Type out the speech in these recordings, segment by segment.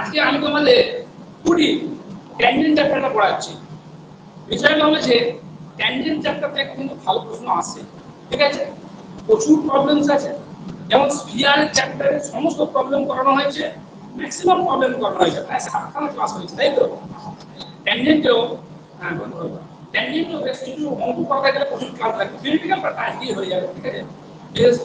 আজকে আমি তোমাদের 2D ট্যানজেন্ট চ্যাপ্টারটা পড়াচ্ছি। বিষয়টা হলো যে ট্যানজেন্ট চ্যাপ্টার থেকে কিন্তু ভালো প্রশ্ন আসে, ঠিক আছে? প্রচুর প্রবলেমস আছে, যেমন স্ফিয়ারের চ্যাপ্টারে সমস্ত প্রবলেম করানো হয়েছে, ম্যাক্সিমাম প্রবলেম করানো হয়েছে, প্রায় 7খানা ক্লাস হয়েছে, তাই তো? ট্যানজেন্টেও ট্যানজেন্টেও বেশ কিছু অঙ্ক করতে গেলে প্রচুর ক্লাস লাগবে, থিওরিটিক্যাল পার্ট আজকেই হয়ে যাবে, ঠিক আছে?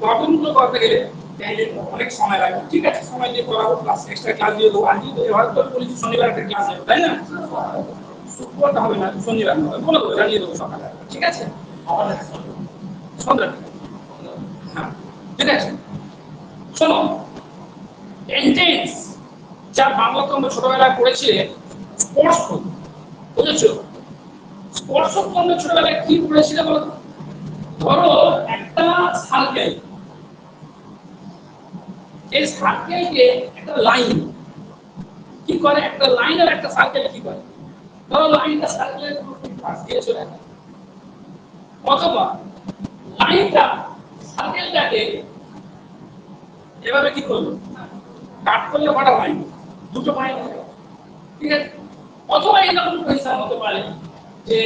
প্রবলেমগুলো করতে গেলে ট্যানজেন্ট অনেক সময় লাগবে, ঠিক আছে? সময় দিয়ে করাবো, প্লাস এক্সট্রা ক্লাস দিয়ে দেবো। আজকে তো এবার তো বলেছি শনিবার একটা ক্লাস নেবো, তাই না? শুক্রবারটা হবে না, শনিবার হবে, বলে দেবো, জানিয়ে দেবো সকালে, ঠিক আছে? সন্ধ্যা, হ্যাঁ, ঠিক আছে। শোনো, টেনজেন্স যা বাংলা তোমরা ছোটবেলায় পড়েছিলে স্পর্শ, বুঝেছো? স্পর্শ তোমরা ছোটবেলায় কি পড়েছিলে বলো? ধরো একটা সার্কেল, এই সার্কেলকে একটা লাইন কি করে, একটা লাইন আর একটা সার্কেল কি করে? ধরো লাইনটা সার্কেলের পাশ দিয়ে চলে যায়, অথবা লাইনটা সার্কেলটাকে এভাবে কি করলো, কাট করলে কটা লাইন? দুটো লাইন, ঠিক আছে? অথবা এরকম হিসাব হতে পারে যে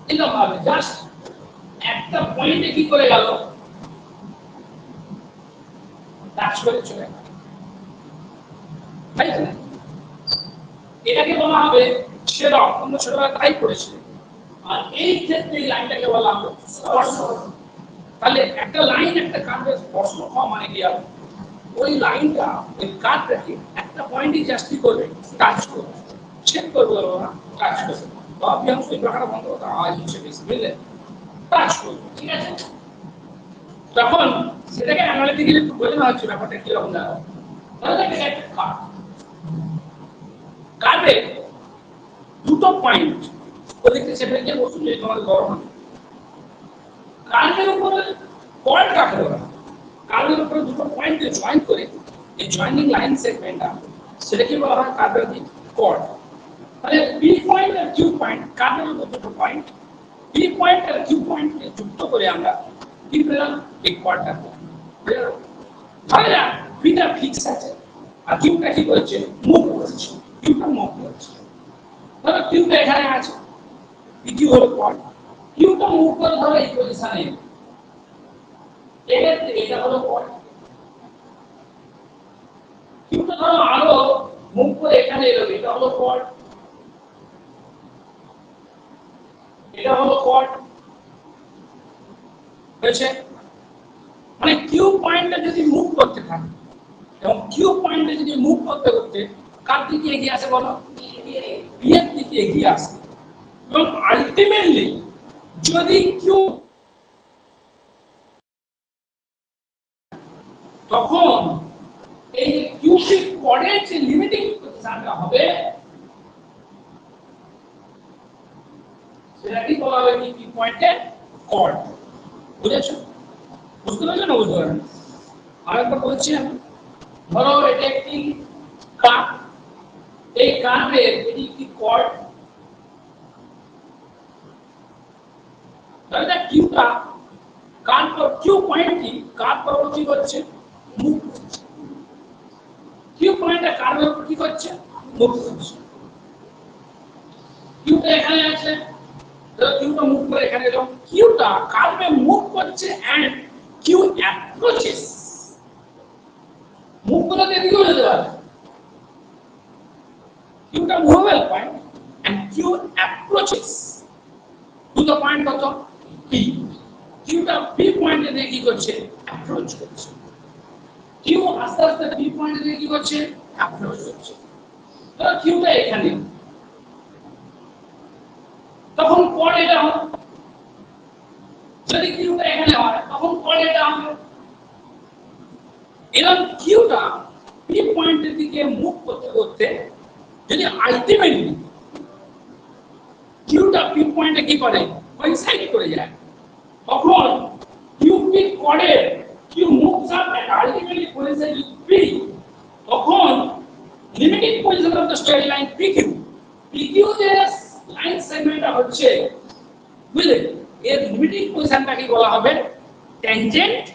এরকম ভাবে জাস্ট একটা পয়েন্টে কি করে গেল, টাচ করে চলে গেল, তাই না? এটাকে বলা হবে শেডো, আমরা ছোটবেলায় তাই করেছি। আর এই ক্ষেত্রে এই লাইনটাকে বলা হবে স্পর্শ। তাহলে একটা লাইন একটা কার্ভের স্পর্শ হওয়া মানে কি? আর ওই লাইনটা ওই কার্ভটাকে একটা পয়েন্টে জাস্ট কি করবে, টাচ করবে, চেক করবে না, টাচ করবে। তো আপনি আমাকে এই ব্যাপারটা বন্ধ করতে আওয়াজ হচ্ছে বেশি, বুঝলেন? টাচ করবে, ঠিক আছে? তখন সেটাকে অ্যানালিটিক্যালি বোঝানো হচ্ছে ব্যাপারটা কিরকম দাঁড়াবে। তাহলে একটা কার্ভ, কার্ভে দুটো পয়েন্ট ওদিকে সেটা যে বস্তু যে তোমার গরম কার্ভের উপরে পয়েন্ট কাকে বলা, কার্ভের উপরে দুটো পয়েন্টকে জয়েন করে এই জয়েনিং লাইন সেগমেন্টটা সেটাকে বলা হয় কার্ভের কর্ড। তাহলে বি পয়েন্ট আর কিউ পয়েন্ট, কার্ভের উপর দুটো পয়েন্ট, বি পয়েন্ট আর কিউ পয়েন্টকে যুক্ত করে আমরা কি পেলাম, এই কর্ডটা। ধরা যাক বিটা ফিক্স আছে আর কিউটা কি করছে, মুভ করছে, কিউটা মুভ করছে। ধরো কিউটা এখানে আছে, কিউ হলো পয়েন্ট, কিউটা মুভ করে ধরো এই পজিশনে, এক্ষেত্রে এটা হলো পয়েন্ট। কিউটা ধরো আরো মুভ করে এখানে এলো, এটা হলো পয়েন্ট, এটা হলো পয়েন্ট, হয়েছে? মানে কিউ পয়েন্টটা যদি মুভ করতে থাকে এবং কিউ পয়েন্টে যদি মুভ করতে করতে কার দিকে এগিয়ে আসে বলো, বি এর দিকে এগিয়ে আসে। এবং আলটিমেটলি যদি কিউ, তখন এই যে কিউবিক কোঅর্ডিনেট যে লিমিটিং পজিশনটা হবে সেটা কি বলা হবে, কি পয়েন্টে কর্ড। বুঝেছো? বুঝতে পারছো না? বুঝতে পারছো? আরেকবার বলছি আমি, ধরো এটা একটি কার্ভ, এই কার্ভের এটি কি কর্ড, তাহলে কিউটা কার্ভ কিউ পয়েন্টটি কার্ভ উপর কি করছে, মুভ করছে। কিউ পয়েন্টটা কার্ভের উপর কি করছে, মুভ করছে। কিউটা এখানে আছে, ধরো কিউটা মুভ করে এখানে এলো, কিউটা কার্ভে মুভ করছে এন্ড কিউ অ্যাপ্রোচেস, মুভ করতে এদিকেও যেতে পারে, কিউটা movable point and Q approaches to the point কত, পি। কিউটা পি পয়েন্টে দিয়ে কি করছে, অ্যাপ্রোচ করছে। কিউ আস্তে আস্তে পি পয়েন্টে দিয়ে কি করছে, অ্যাপ্রোচ করছে। ধরো কিউটা এখানে, তখন কোড এটা হবে, যদি কিউটা এখানে হয় তখন কোড এটা হবে। এরকম কিউটা পি পয়েন্টের দিকে মুভ করতে করতে যদি আলটিমেটলি কিউটা পি পয়েন্টে কি করে, কোইনসাইড করে যায়, তখন কিউবিক কোডের Q moves up and ultimately coincide with P, তখন limiting position of the straight line PQ, PQ যে লাইন সেগমেন্টটা হচ্ছে, বুঝলে, এর লিমিটিং পজিশনটাকে বলা হবে ট্যানজেন্ট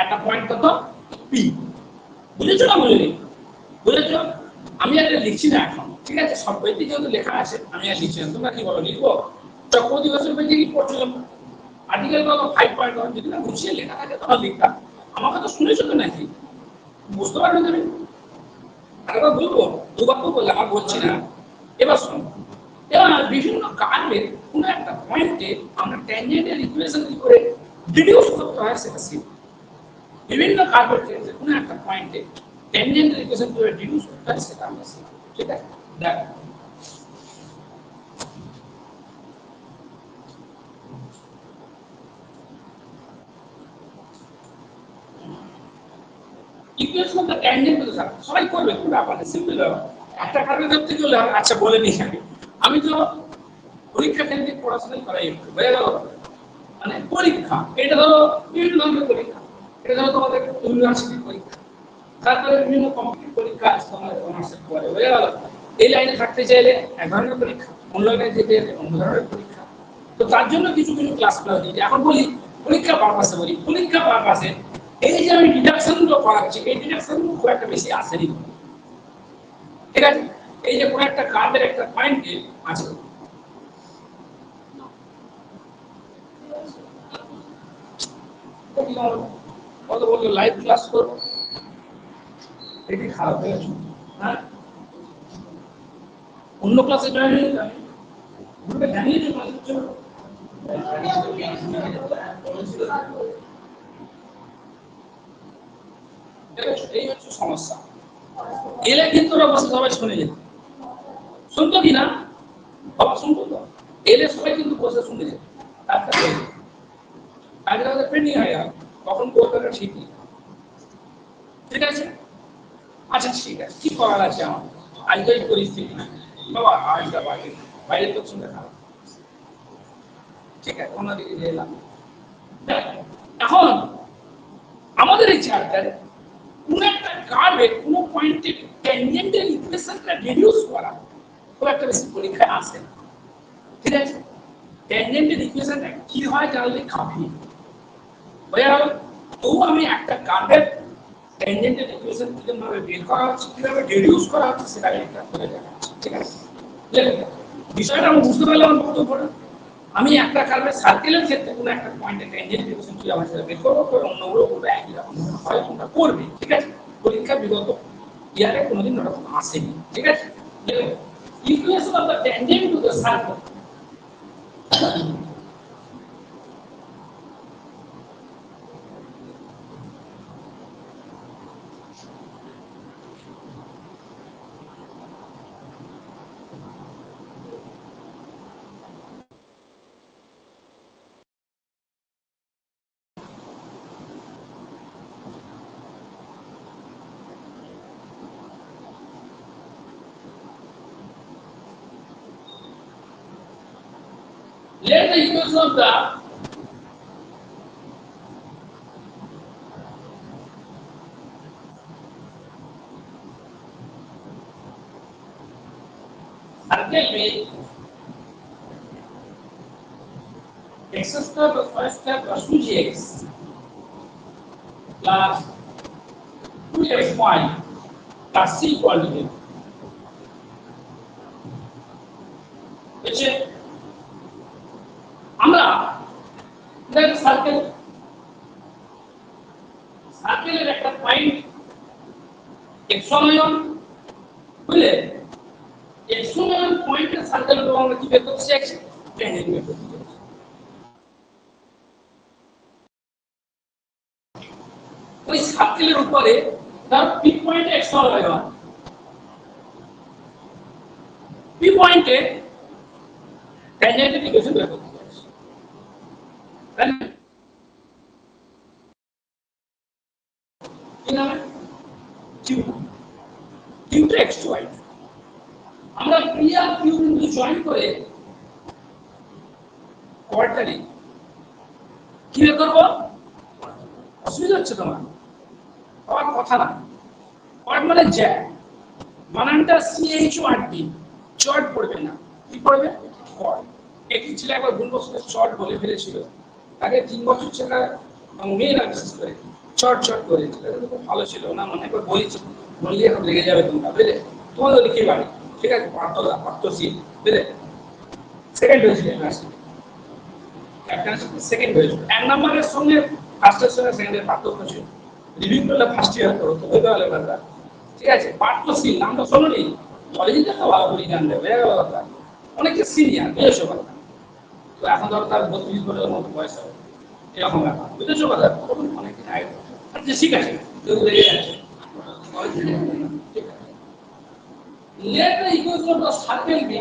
এট আ পয়েন্ট কত, পি। বুঝেছো না বুঝলি? বুঝেছো? আমি আর লিখছি না এখন, ঠিক আছে? সব বইতে যেহেতু লেখা আছে আমি আর লিখছি না। তোমরা কি বলো, লিখবো? চক্র দিবসের বইতে কি পড়ছিলাম, আর্টিকেল কত 5.1, যদি না গুছিয়ে লেখা থাকে তখন লিখতাম। আমাকে তো শুনেছো তো নাকি, বুঝতে পারবে তুমি? আরেকবার বলবো, দুবার তো বললে, আর বলছি না। এবার শোনো, এবার বিভিন্ন কার্ভের কোনো একটা পয়েন্টে আমরা ট্যানজেন্টের ইকুয়েশন কি করে ডিডিউস করতে হয় সেটা শিখব। বিভিন্ন কার্ভের ক্ষেত্রে কোনো একটা পয়েন্টে ট্যানজেন্টের ইকুয়েশন কি করে ডিডিউস করতে হয় সেটা আমরা শিখব, ঠিক আছে? দেখো, equation of the tangent to the সবাই করবে, কোনো ব্যাপার নেই, সিম্পল ব্যাপার। একটা কার্ভে ধরতে গেলে আচ্ছা বলে নিই আমি তো পরীক্ষা কেন্দ্রিক পড়াশোনা করাই একটু হয়ে গেল। মানে পরীক্ষা, এটা ধরো বিভিন্ন ধরনের পরীক্ষা, এটা ধরো তোমাদের ইউনিভার্সিটির পরীক্ষা, তারপরে বিভিন্ন কম্পিটিটিভ পরীক্ষা তোমাদের অনার্সের পরে হয়ে গেল। এই লাইনে থাকতে চাইলে এক ধরনের পরীক্ষা, অন্য লাইনে যেতে গেলে অন্য ধরনের পরীক্ষা। তো তার জন্য কিছু কিছু ক্লাস দিই। এখন বলি পরীক্ষা পারপাসে, বলি পরীক্ষা পারপাসে এই যে আমি ডিডাকশনগুলো করাচ্ছি, এই ডিডাকশনগুলো খুব একটা বেশি আসেনি, ঠিক আছে? এই যে কোনো একটা কার্ডের একটা পয়েন্টে আছে, কত বললো লাইভ ক্লাস করবো, এটি খারাপ হয়ে গেছে। হ্যাঁ, অন্য ক্লাসে জয়েন হয়ে যাবে, গ্রুপে জানিয়ে দিন ক্লাসের জন্য। এই হচ্ছে সমস্যা। এলে কিন্তু ওরা বসে সবাই শুনে যেত, শুনতো কি না? বাবা শুনতো তো, এলে সবাই কিন্তু বসে শুনে যেত। তারপরে কাজের কাজে পেন্ডিং হয়ে গেল, তখন করতে ঠিক নেই, ঠিক আছে? আচ্ছা ঠিক আছে, কি করার আছে আমার আজকে এই পরিস্থিতি, বাবা আজটা বাইরে বাইরে তো শুনে খারাপ, ঠিক আছে? ওনাদিকে এলাম। এখন আমাদের এই চ্যাপ্টারে কোন একটা কার্ভে কোন পয়েন্টে ট্যানজেন্টাল ইকুয়েশনটা রিডিউস করা খুব একটা বেশি পরীক্ষায় আসে না, ঠিক আছে? ট্যানজেন্টাল ইকুয়েশনটা কি হয় জানলে কাফি হয়ে গেল। তবু আমি একটা কার্ভের ট্যানজেন্টাল ইকুয়েশন কিভাবে বের করা হচ্ছে, কিভাবে রিডিউস করা হচ্ছে সেটা একটা করে দেখাচ্ছি, ঠিক আছে? বিষয়টা আমি বুঝতে পারলাম বক্তব্যটা। আমি একটা কার্ভের সার্কেলের ক্ষেত্রে কোনো একটা পয়েন্টে ট্যানজেন্ট ইকুয়েশন কি আমার সেটা বের করবো, করে অন্যগুলো করবো একই রকম হয়, তোমরা করবে, ঠিক আছে? পরীক্ষা বিগত ইয়ারে কোনোদিন ওরকম আসেনি, ঠিক আছে? Equation of the tangent to the circle. Let the equation of the circle में x square plus y square plus 2gx plus 2xy plus c equal to 0 হচ্ছে আমরা একটা সার্কেল, সার্কেলের একটা পয়েন্ট x সমান, বুঝলে? x সমান পয়েন্টের সার্কেলের আমরা কি বের করতে চাইছি, ট্যানজেন্ট বের করতে চাইছি। ওই সার্কেলের উপরে তার পি পয়েন্টে x সমান হয়, পি পয়েন্টে ট্যানজেন্টের ইকুয়েশন বের করতে চাইছি, তাই না? কি নাম? কিউ, কিউটা x টু y। আমরা পি আর কিউ বিন্দু জয়েন করে কোয়াডটা নেই, কি বের করব? অসুবিধা হচ্ছে তোমার? আমার কথা না, কোয়াড মানে জ্যাক, বানানটা CHORD, চট পড়বে না, কি পড়বে? কোয়াড। একটি ছেলে একবার ভুলবশত শর্ট বলে ফেলেছিল, তাকে 3 বছর ছেলে মেয়েরা বিশেষ করে চট চট করে খুব ভালো ছিল না, মনে একবার বলেছি বললে এখন লেগে যাবে তোমরা, বুঝলে? তোমাদের লিখে বাড়ি, ঠিক আছে? পার্থসি, বুঝলে? সেকেন্ড হয়েছিল ইউনিভার্সিটি, সেকেন্ড হয়েছিল। এক নম্বরের সঙ্গে ফার্স্টের সঙ্গে সেকেন্ডের পার্থক্য ছিল। রিভিউ করলে ফার্স্ট ইয়ার করো তো হইতে পারলে ব্যাপার, ঠিক আছে? পার্থসি নামটা শোনোনি, কলেজে তো ভালো করে জানবে, বোঝা গেল কথা? অনেকে সিনিয়র, বুঝেছো কথা? তো এখন ধরো তার 32 বছরের মতো বয়স হবে, এরকম ব্যাপার, বুঝেছো কথা? অনেকদিন আগে, আচ্ছা ঠিক আছে, কেউ লেগে যাচ্ছে। Let the equation of the circle be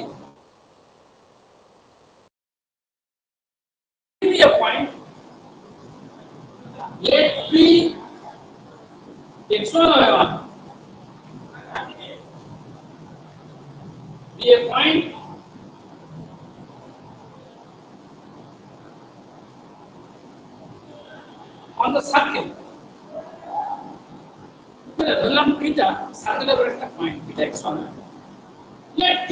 a point. Let P x1 y1 be a point on the circle. ধরলাম পিটা সার্কেলের উপর একটা পয়েন্ট, পিটা x1। Let Q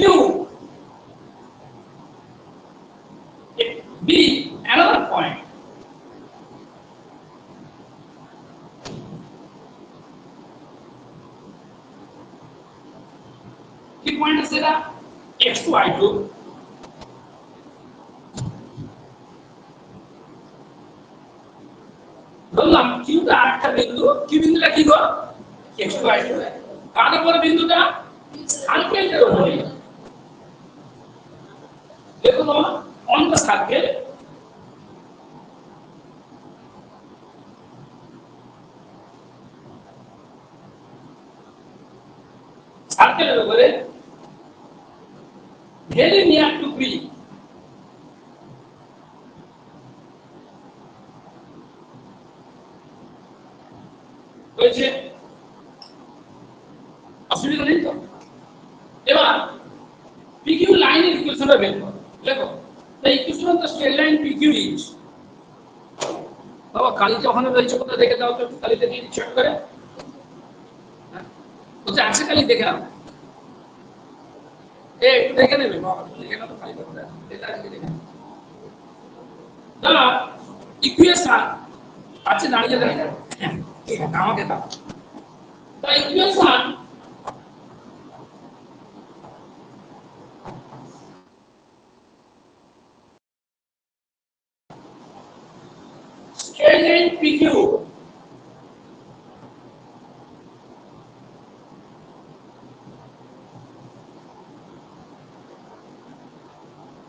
be another point. কি পয়েন্ট আছে এটা? x2 y2। ধরলাম কিউটা আরেকটা বিন্দু, কি বিন্দুটা কি গো? x2 y2। কার উপর বিন্দুটা? সার্কেলের উপরে। দেখো তো, অন দ্য সার্কেল সার্কেলের উপরে ভেরি নিয়ার টু পি। হয়েছে? অসুবিধা নেই তো? এবার PQ লাইনের ইকুয়েশনটা বের করো। দেখো, the equation of the straight line PQ is, বাবা কালিতে ওখানে রয়েছে কোথায় দেখে দাও তো, কালিতে দিয়ে চেক করে। কোথায় আছে কালি দেখে নাও, একটু দেখে নেবে বাবা, দেখে নাও তো কালিতে কোথায় আছে, এটা দেখে নাও। দাঁড়া, ইকুয়েশন আছে দাঁড়িয়ে দাঁড়িয়ে, ঠিক আছে আমাকে দাও। the equation straight line PQ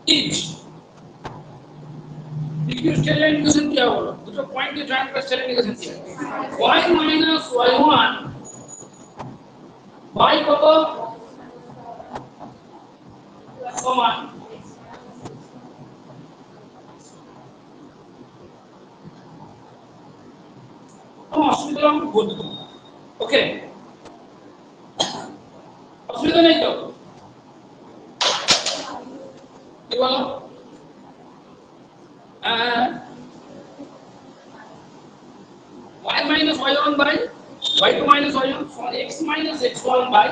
is, PQ straight line equation क्या होगा? দুটো পয়েন্টকে জয়েন করে স্ট্রেট লাইন ইকুয়েশন কি? y minus y1 y কত সমান অসুবিধা আমি বলবো, ওকে? অসুবিধা নেই তো? কি বলো? y minus y1 by y2 minus y1 সমান x minus x1 by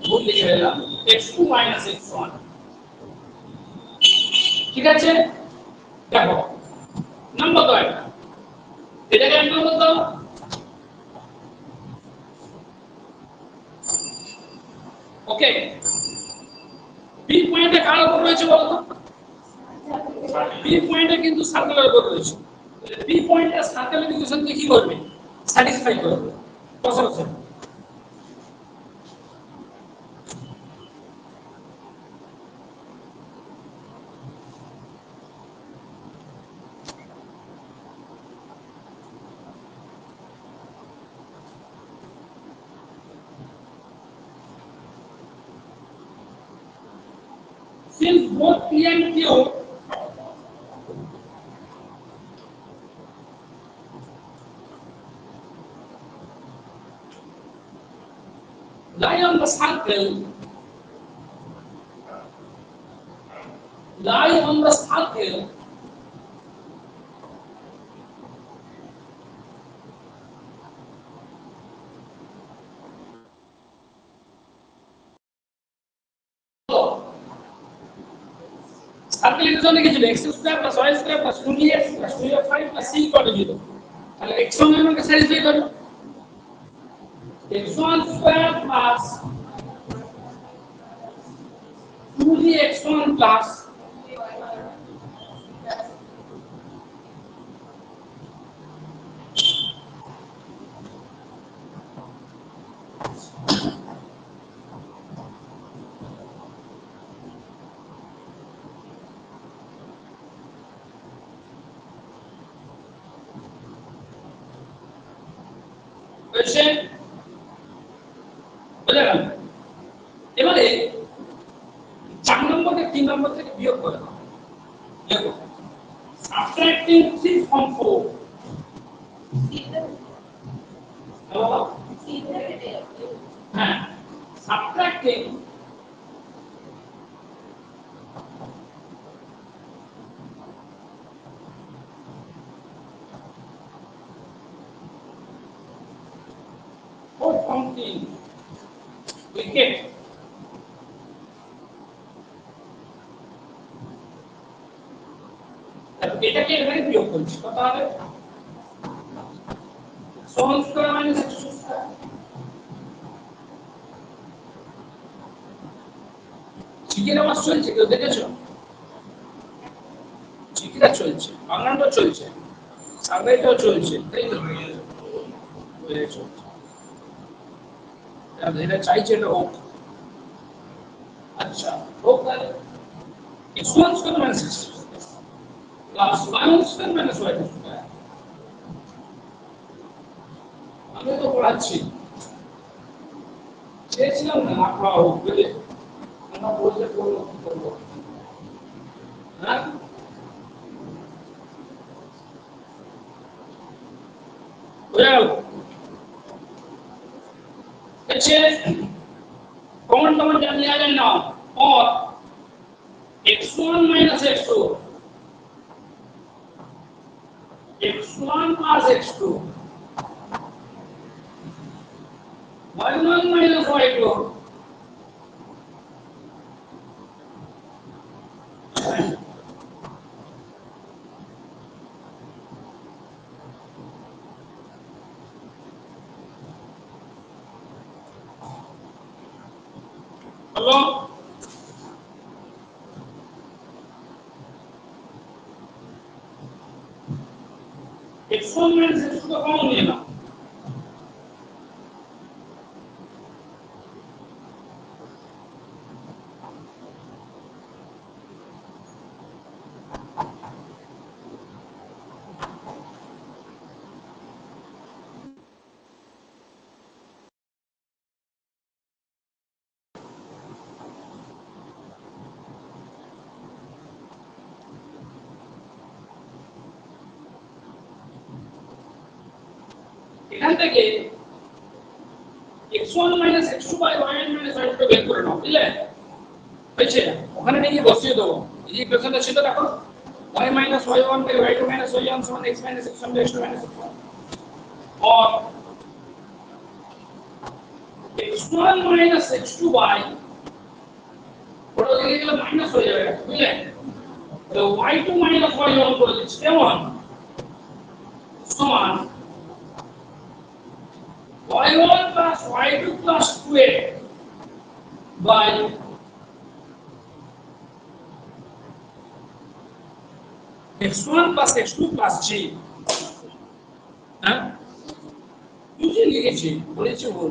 ভুল লিখে দিলাম, x2 minus x1। ঠিক আছে? দেখো নাম্বার দাও, এটাকে এক নম্বর দাও। ওকে, বি পয়েন্টে কার উপর রয়েছে বলো তো? বি পয়েন্টে কিন্তু সার্কেলের উপর রয়েছে। বি পয়েন্টে সার্কেলের ইকুয়েশন কি করবে? স্যাটিসফাই করবে। কত আছে? Since both P and Q lie on the circle, circle ইকুয়েশনে কিছু x² + y² + 2dx + 2f5 + c = 0। তাহলে x1 আমাকে স্যাটিসফাই করবে x1 square plus 2gx1 plus হয়েছে বুঝা গেল এবারে 4 নম্বর থেকে 3 নম্বর থেকে বিয়োগ করে দাও দেখো subtracting 3 from 4 হ্যাঁ subtracting four from 3 we get এটাকে এখানে বিয়োগ করছি কত হবে x1 square minus x2 square chicken আওয়াজ চলছে কেউ দেখেছো চিকিরা চলছে বাংলাটাও চলছে সার্ভেটাও চলছে তাই তো চলছে এটা চাইছে এটা হোক আচ্ছা হোক তাহলে x1 square minus x2 plus y1 square minus y2 square আমি তো পড়াচ্ছি চেয়েছিলাম না না পড়া হোক বুঝলে আমরা বলতে পড়লো কি করবো হ্যাঁ বুঝা গেল अच्छे कौन कौन जान लिया जाए ना और x1 minus x2 x1 plus x2 y1 minus y2 hello x1 minus x2 का कौन लेना এখান থেকে x1 minus x2 by y1 minus y2 বের করে নাও বুঝলে হয়েছে ওখানে নিয়ে বসিয়ে দেবো এই ইকুয়েশনটা ছিল দেখো y minus y1 by y2 minus y1 সমান x minus x1 by x2 minus x1 और x1 minus x2 by ওটা লিখে গেলে মাইনাস হয়ে যাবে বুঝলে তো y2 minus y1 করে দিচ্ছি কেমন সমান y1 plus y2 plus 2a by x1 plus x2 plus g হ্যাঁ তুই লিখেছি বলেছি বল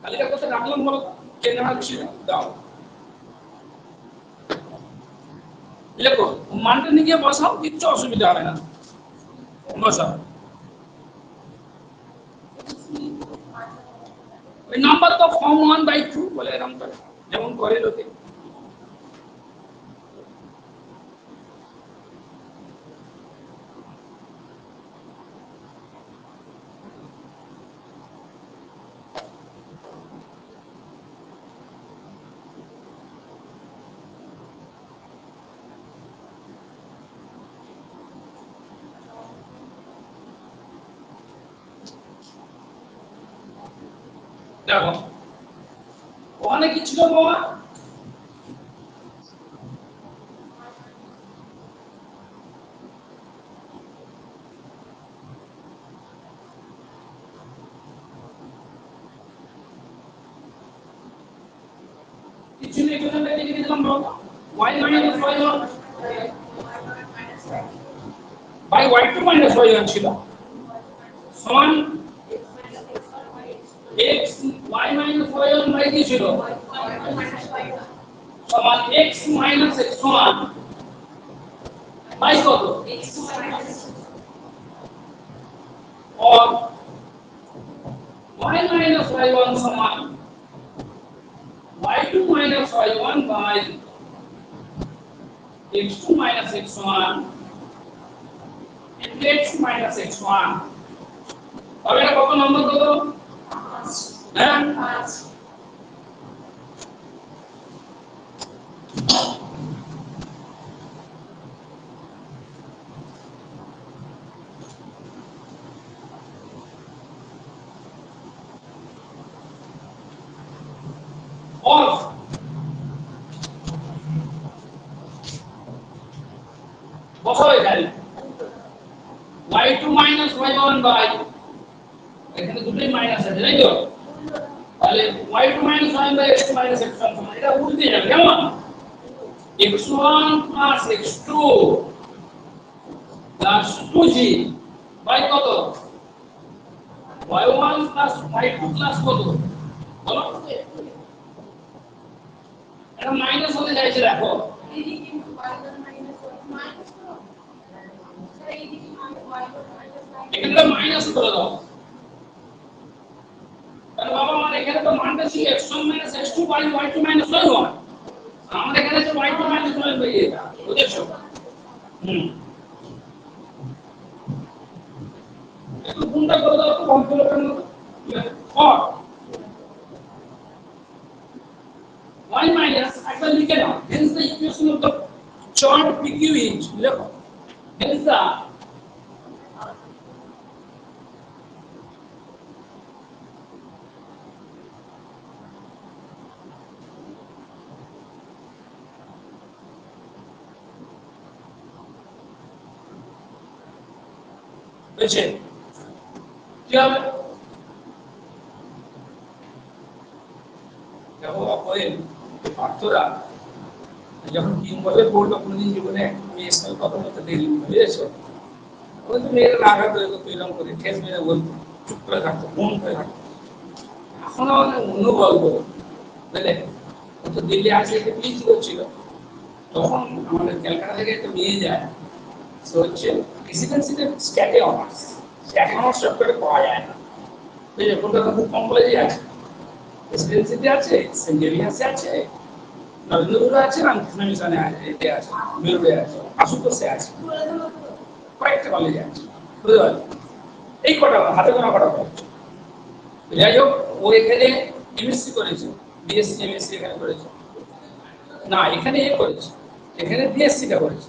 তালিকা কথা রাখলাম বলো কেন রাখছি দাও লেখো মানটা নিয়ে বসাও কিচ্ছু অসুবিধা হবে না বসাও ওই নাম্বার তো ফর্ম 1/2 বলে এরকম করে যেমন করে লোকে দেখো ওখানে কি ছিল বাবা কিছু ইকুয়েশনটা লিখে দিলাম বলো y minus y1 by y2 minus y1 ছিল সমান x y minus y1 by কি ছিল সমান x minus x1 by কত और y minus y1 समान y2 minus y1 by x2 minus x1 into x minus x1 अब এটা কত নম্বর কত হ্যাঁ 5 और বসাও এখানে y2 minus y1 by এখানে দুটোই মাইনাস আছে তাই তো তাহলে y2 minus y1 by x2 minus x1 সমান এটা উল্টে যাবে কেমন x1 plus x2 plus 2g by কত y1 plus y2 plus কত বলো এটা মাইনাস হতে যাচ্ছে দেখো এখানে মাইনাস করে দাও তাহলে বাবা আমার এখানে তো মানটা ছিল x1 x2 y2 y1 আমাদের এখানে তো y2 y1 হয়ে গেছে বুঝেছো একটু গুণটা করে দাও তো কম্পিউটারের মতো और y minus একবার লিখে নাও hence the equation of the chart PQ is লেখো hence the বুঝছে কি হবে দেখো অপয়েল পার্থরা যখন 3 বছর পড়লো কোনদিন জীবনে মেয়ের সঙ্গে কথা বলতে দেরি বুঝেছো ওই তো মেয়েরা রাগা করে এরকম করে ঠেস মেরে বলতো চুপ করে থাকতো মন করে থাকতো এখন আমাদের অন্য গল্প বুঝলে ও তো দিল্লি আসে একটা পিচ করছিল তখন আমাদের ক্যালকাটা থেকে একটা মেয়ে যায় সে হচ্ছে রেসিডেন্সিতে স্ট্যাটে অনার্স স্ট্যাটে অনার্স সব করে পাওয়া যায় না বুঝলে কলকাতা খুব কম কলেজে আছে রেসিডেন্সিতে আছে সেন্ট জেভিয়ার্সে আছে নরেন্দ্রপুরে আছে রামকৃষ্ণ মিশনে আছে এতে আছে বেলুড়ে আছে আশুতোষে আছে কয়েকটা কলেজে আছে বুঝতে পারছি এই কটা হাতে গোনা কটা কলেজ যাই হোক ও এখানে এমএসসি করেছে বিএসসি এমএসসি এখানে করেছে না এখানে এ করেছে এখানে বিএসসিটা করেছে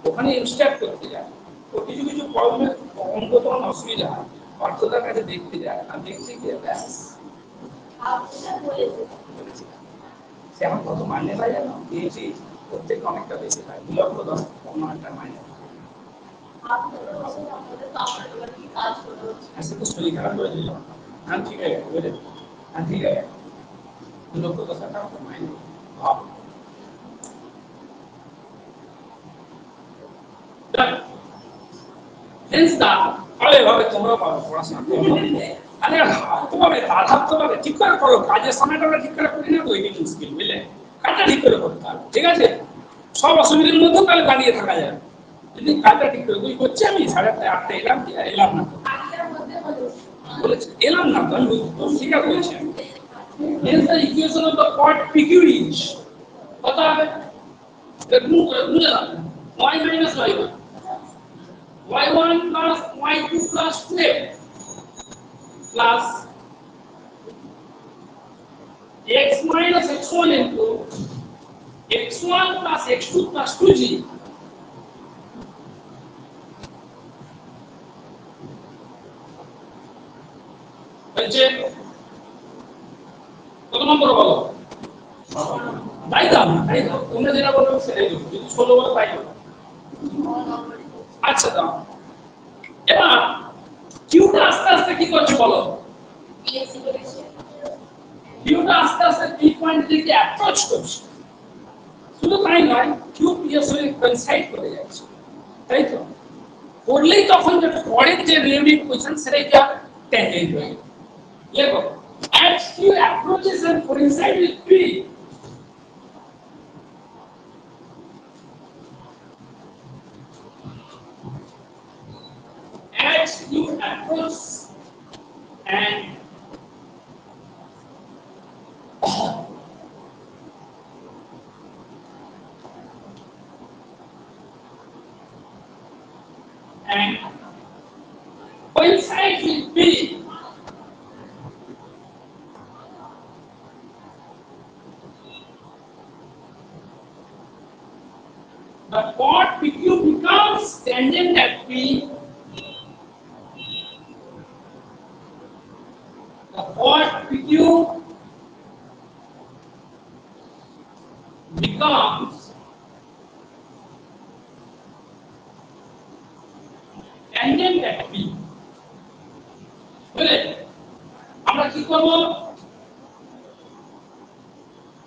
ওখানে ইনস্ট্রাক্ট করতে যায় ও কিছু কিছু প্রবলেমের অঙ্ক তখন অসুবিধা হয় পার্থদার কাছে দেখতে যায় আর দেখতে গিয়ে ব্যাস সে এখন কত মাইনে পায় জানো দিয়েছি প্রত্যেক অনেকটা বেশি পায় 2 লক্ষ 10 একটা মাইনে ऐसे तो शरीर खराब हो जाएगा हाँ ठीक है बोले हाँ ठीक है 2 लक्ष 10 টাকা মাইনে বাপ hence that আরে ভাবে তোমরা পড়াশোনা করো আরে তোমাকে আধার তোমাকে ঠিক করে করো কাজের সময়টা ঠিক করে করি না তো এই মুশকিল বুঝলে কাজটা ঠিক করে করতে হবে ঠিক আছে সব অসুবিধার মধ্যে তাহলে দাঁড়িয়ে থাকা যায় যদি কাজটা ঠিক করে ওই করছি আমি 8:30 এলাম কি এলাম না বলেছি এলাম না তো আমি ঠিক আছে বলছি hence the equation of the chord PQ is কত হবে দেখুন বুঝে না y minus y1 y1 plus y2 plus 2 plus x minus x1 into x1 plus x2 plus 2g হচ্ছে কত নম্বর বলো তাই দাও তোমরা যেটা বলবে সেটাই দেবো যদি 16 বলো তাই দাও আচ্ছা দাও এবার কিউটা আস্তে আস্তে কি করছে বলো কিউটা আস্তে আস্তে পি পয়েন্ট দিকে অ্যাপ্রোচ করছে, শুধু তাই নয় কিউ পি এর সঙ্গে কোইনসাইড করে যাচ্ছে, তাই তো? করলেই তখন যে পরের যে রিলেটিভ পজিশন সেটাই যা ট্যানজেন্ট হয়ে গেল। দেখো as q approaches and coincide with p, as q approach and coincide with p, the chord PQ becomes tangent at P. The chord PQ becomes tangent at P. বুঝলে? আমরা কি করব?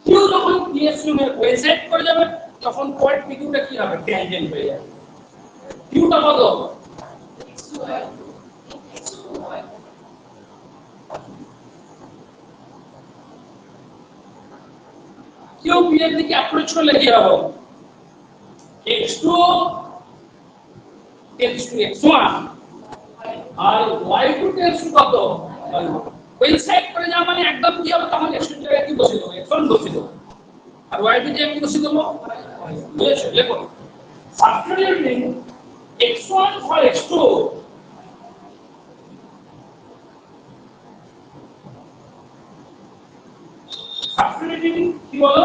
Q যখন P এর সঙ্গে কোইনসাইড করে যাবে তখন chord PQ টা কি হবে? ট্যানজেন্ট হয়ে যাবে। Q টা কত? Q P এর দিকে অ্যাপ্রোচ করলে কি হবে? x2 tends to x1 আর y2 tends to কত? কোইনসাইড করে যাওয়া মানে একদম কি হবে? তখন x2 এর জায়গায় কি বসিয়ে দেবো? x1 বসিয়ে দেবো। আর y2 এর জায়গায় কি বসিয়ে দেবো? বুঝেছো? লেখো substituting x1 for x2, substituting কি বলো?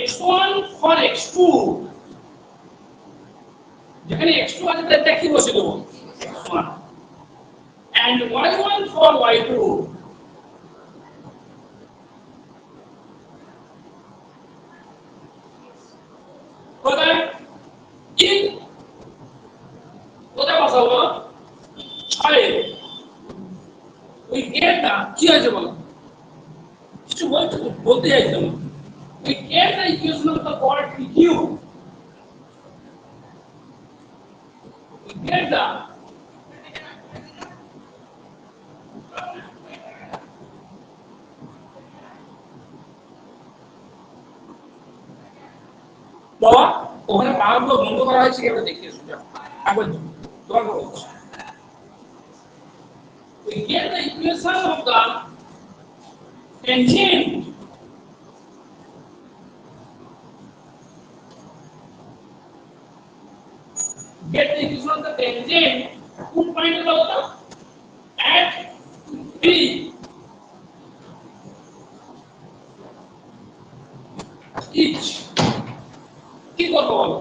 x1 for x2, যেখানে x2 আছে তাতে কি বসিয়ে দেবো? x1 and y1 for y2, কোথায়? in কোথায় বসাবো? ছয়। ওই গেটটা কি আছে বলো? কিছু বলতে চাইছো? we get the equation of the chord PQ. We get the বাবা ওখানে পাওয়ারগুলো বন্ধ করা হয়েছে কি আমরা দেখিয়ে শুনছি আবার তোমাকে বলছি। We get the equation of the tangent get the equation of the tangent কোন পয়েন্টে বলো তো? at P, each কি করবো বলো?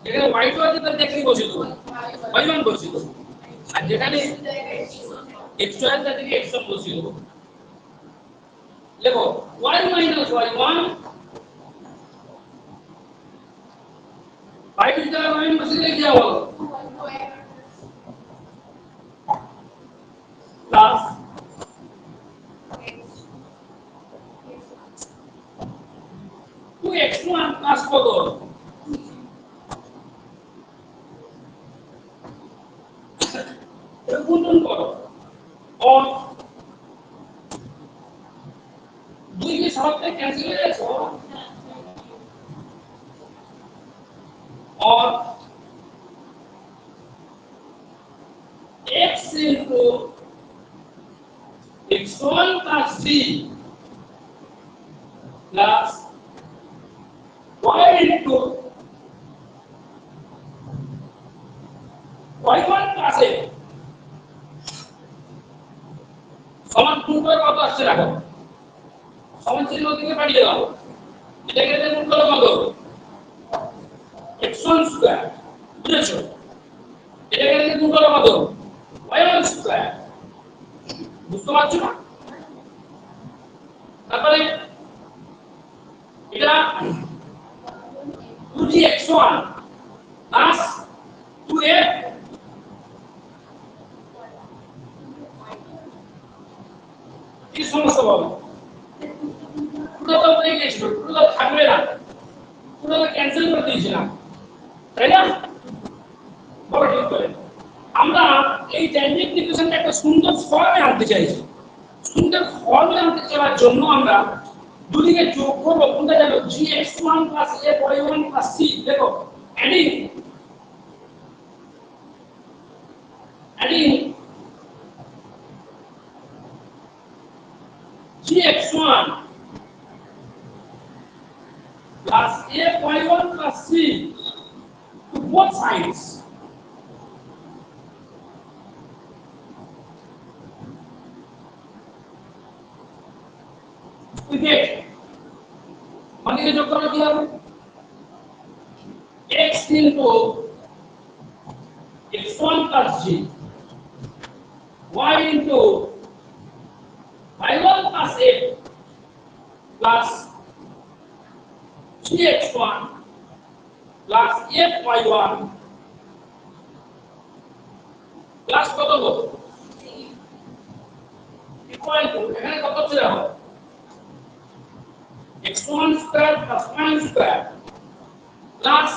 যেখানে y2 আছে তার দেখি বসিয়ে দেবো, y1 বসিয়ে দেবো, আর যেখানে x2 আছে তার দেখি x1 বসিয়ে দেবো। লেখো y minus y1 y2 জায়গায় y1 বসিয়ে দিলে কি হবে? প্লাস টু x1 প্লাস কত? গুণন করো और দুই के साथ में कैंसिल हो जाएगा और x into x1 plus c plus y into y1 plus a সমান 2 করে কত আসছে রাখো, সমান চিহ্ন দিকে পাঠিয়ে দাও, এটাকে গুণ করলে কত? x1 স্কয়ার, বুঝেছো? এটাকে গুণ করলে কত? y1 স্কয়ার, বুঝতে পারছো না? তারপরে এটা 2gx1 plus 2a কি সমস্যা বলো? পুরো তো হয়ে গেছিল, পুরো তো থাকবে না, পুরো তো ক্যান্সেল করে দিয়েছিলাম, তাই না? বলো ঠিক করে। আমরা এই ট্যানজেন্ট ইকুয়েশনটা একটা সুন্দর ফর্মে আনতে চাইছি। সুন্দর ফর্মে আনতে চাওয়ার জন্য আমরা দুদিকে যোগ করবো। কোনটা জানো? gx1 plus a/1 plus c। দেখো, adding gx1 plus a/1 plus c to both sides. We get মানে যোগ করলে কি হবে? x into x1 plus g, y into y1 plus a plus gx1 plus fy1 plus কত হলো? equal to এখানে কত ছিল? x1 square plus y square plus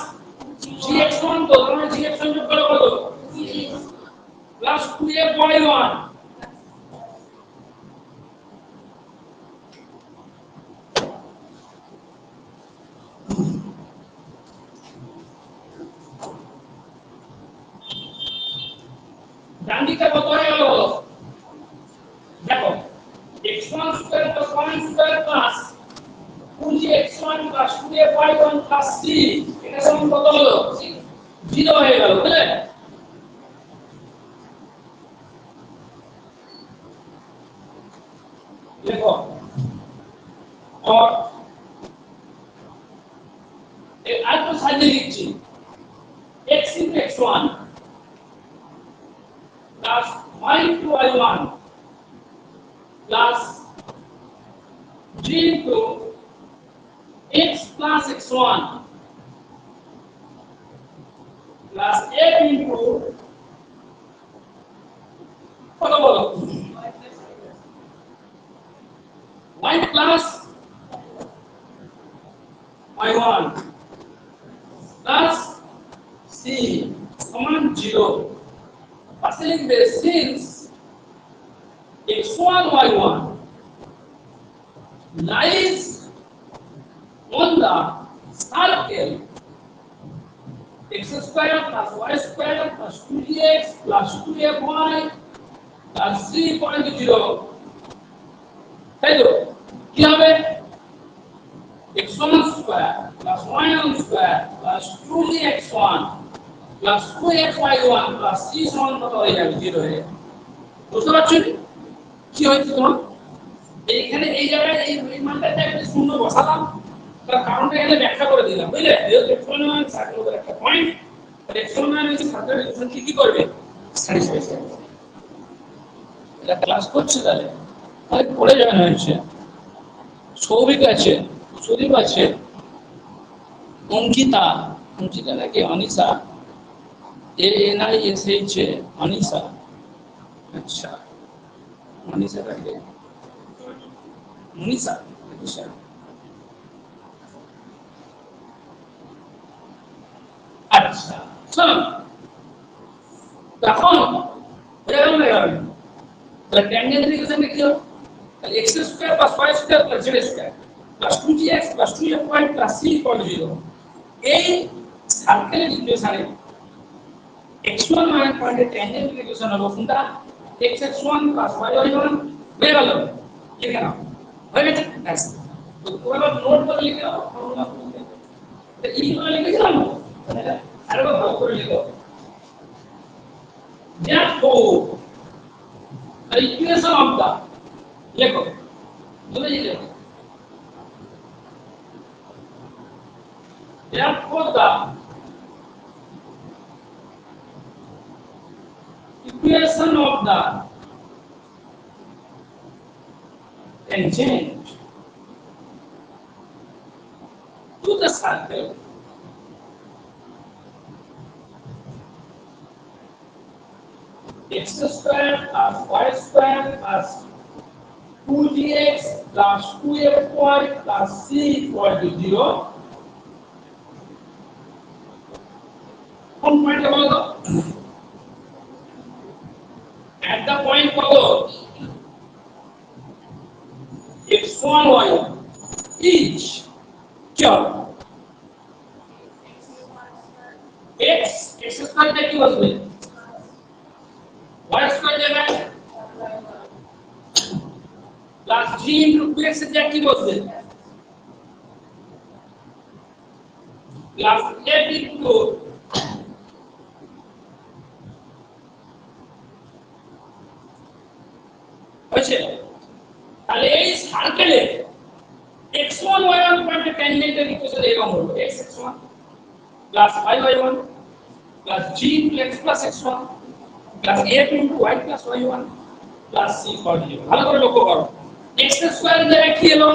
gx1 তো আমরা gx1 যোগ করলে কত? plus 2fy1 ডান দিকটা কত হয়ে গেল? দেখো, x1 square plus y square plus 2gx1 plus 2fy1 plus c এটা সমান কত হলো? 0 হয়ে গেল, বুঝলে? দেখো, और एक आज तो side लिखছি x into x1 plus y into y1 plus g into x plus x1 plus f into কত বলো? y plus y1 plus c সমান 0। পাশে লিখবে since x1 y1 lies on the circle x square plus y square plus 2x plus 2fy plus c equal to 0। তাই তো? কি হবে? x1 square plus y1 square plus 2gx1 plus 2fy1 plus c সমান কত হয়ে যাবে? 0 হয়ে যাবে। বুঝতে পারছো কি হয়েছে তোমার? এইখানে এই জায়গায় এই মানটাতে একটা শূন্য বসালাম, তার কারণটা এখানে ব্যাখ্যা করে দিলাম, বুঝলে? যেহেতু এক্সপোনেন্ট সার্কেলের একটা পয়েন্ট, আর এক্সপোনেন্ট হচ্ছে সার্কেলের রিলেশন কি করবে? স্যাটিসফাই করবে। এটা ক্লাস করছে তাহলে অনেক পড়ে জয়েন হয়েছে। সৌভিক আছে, সুদীপ আছে, অঙ্কিতা, অঙ্কিতা নাকি অনিশা, ANISH অনিশা, আচ্ছা অনিশা নাকি মনীষা, আচ্ছা আচ্ছা শোনো, তখন এরকম লাগাবে তাহলে ট্যানজেন্ট ইকুয়েশনে কি হবে? তাহলে x square plus y square plus z square plus 2gx plus 2fy plus c equal to 0। এই সার্কেলের ইকুয়েশনে x1 মানে পয়েন্টের ট্যানজেন্ট ইকুয়েশন হলো কোনটা? x1 প্লাস y1 হয়ে গেল, লিখে নাও, হয়ে গেছে। ব্যাস, তো পুরো নোট করে লিখে নাও, ফর্মুলা তো এই করে লিখেছিলাম, আরো ভালো করে লিখো। therefore the equation of the লেখো, বুঝে লিখো, therefore the equation of the tangent to the circle x square plus y square plus 2gx plus 2fy plus c equal to 0 কোন পয়েন্টে বলো তো at the point কত x1 y1 each চল x square টা কি বলবে y স্কয়ার জায়গায় প্লাস g into 2x এর জায়গায় কি বলবে প্লাস f into হচ্ছে তাহলে এই সার্কেলে x1 y1 পয়েন্টে ট্যানজেন্টের ইকুয়েশন এরকম হলো x1 plus y1 plus g into x plus x1 plus f into y plus y1 plus c for d ভালো করে লক্ষ্য করো x স্কয়ার এর জায়গায় কি হলো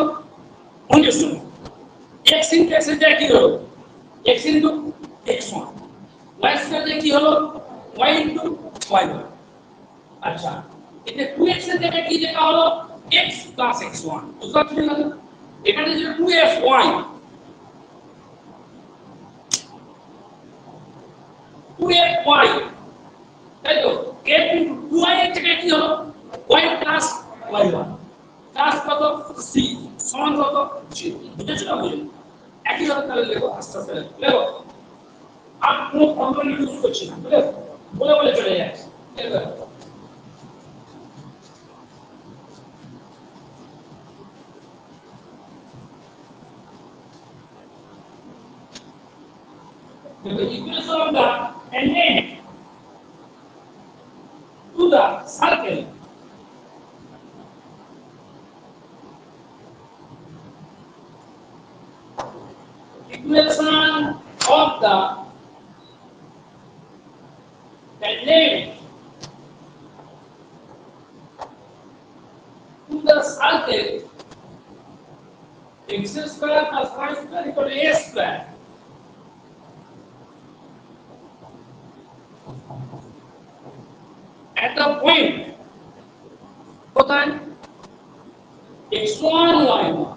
মনে শুনো x into x এর জায়গায় কি হলো x into x1 y square এর জায়গায় কি হলো y into y1 আচ্ছা এতে 2x এর জায়গায় কি লেখা হলো x plus x1 বুঝতে পারছো এখানে যে 2fy 2fy তাই তো f into 2y এর জায়গায় কি হলো y plus y1 প্লাস কত c সমান কত g বুঝেছো না বুঝেছো একই ভাবে তাহলে লেখো আস্তে আস্তে লেখো আর কোনো ফর্মুলা ইউজ করছি না বলে বলে চলে যাচ্ছে লেখো the equation of the tangent to the circle equation of the tangent to the circle x square plus y square equal to a square at the point কোথায় x1 y1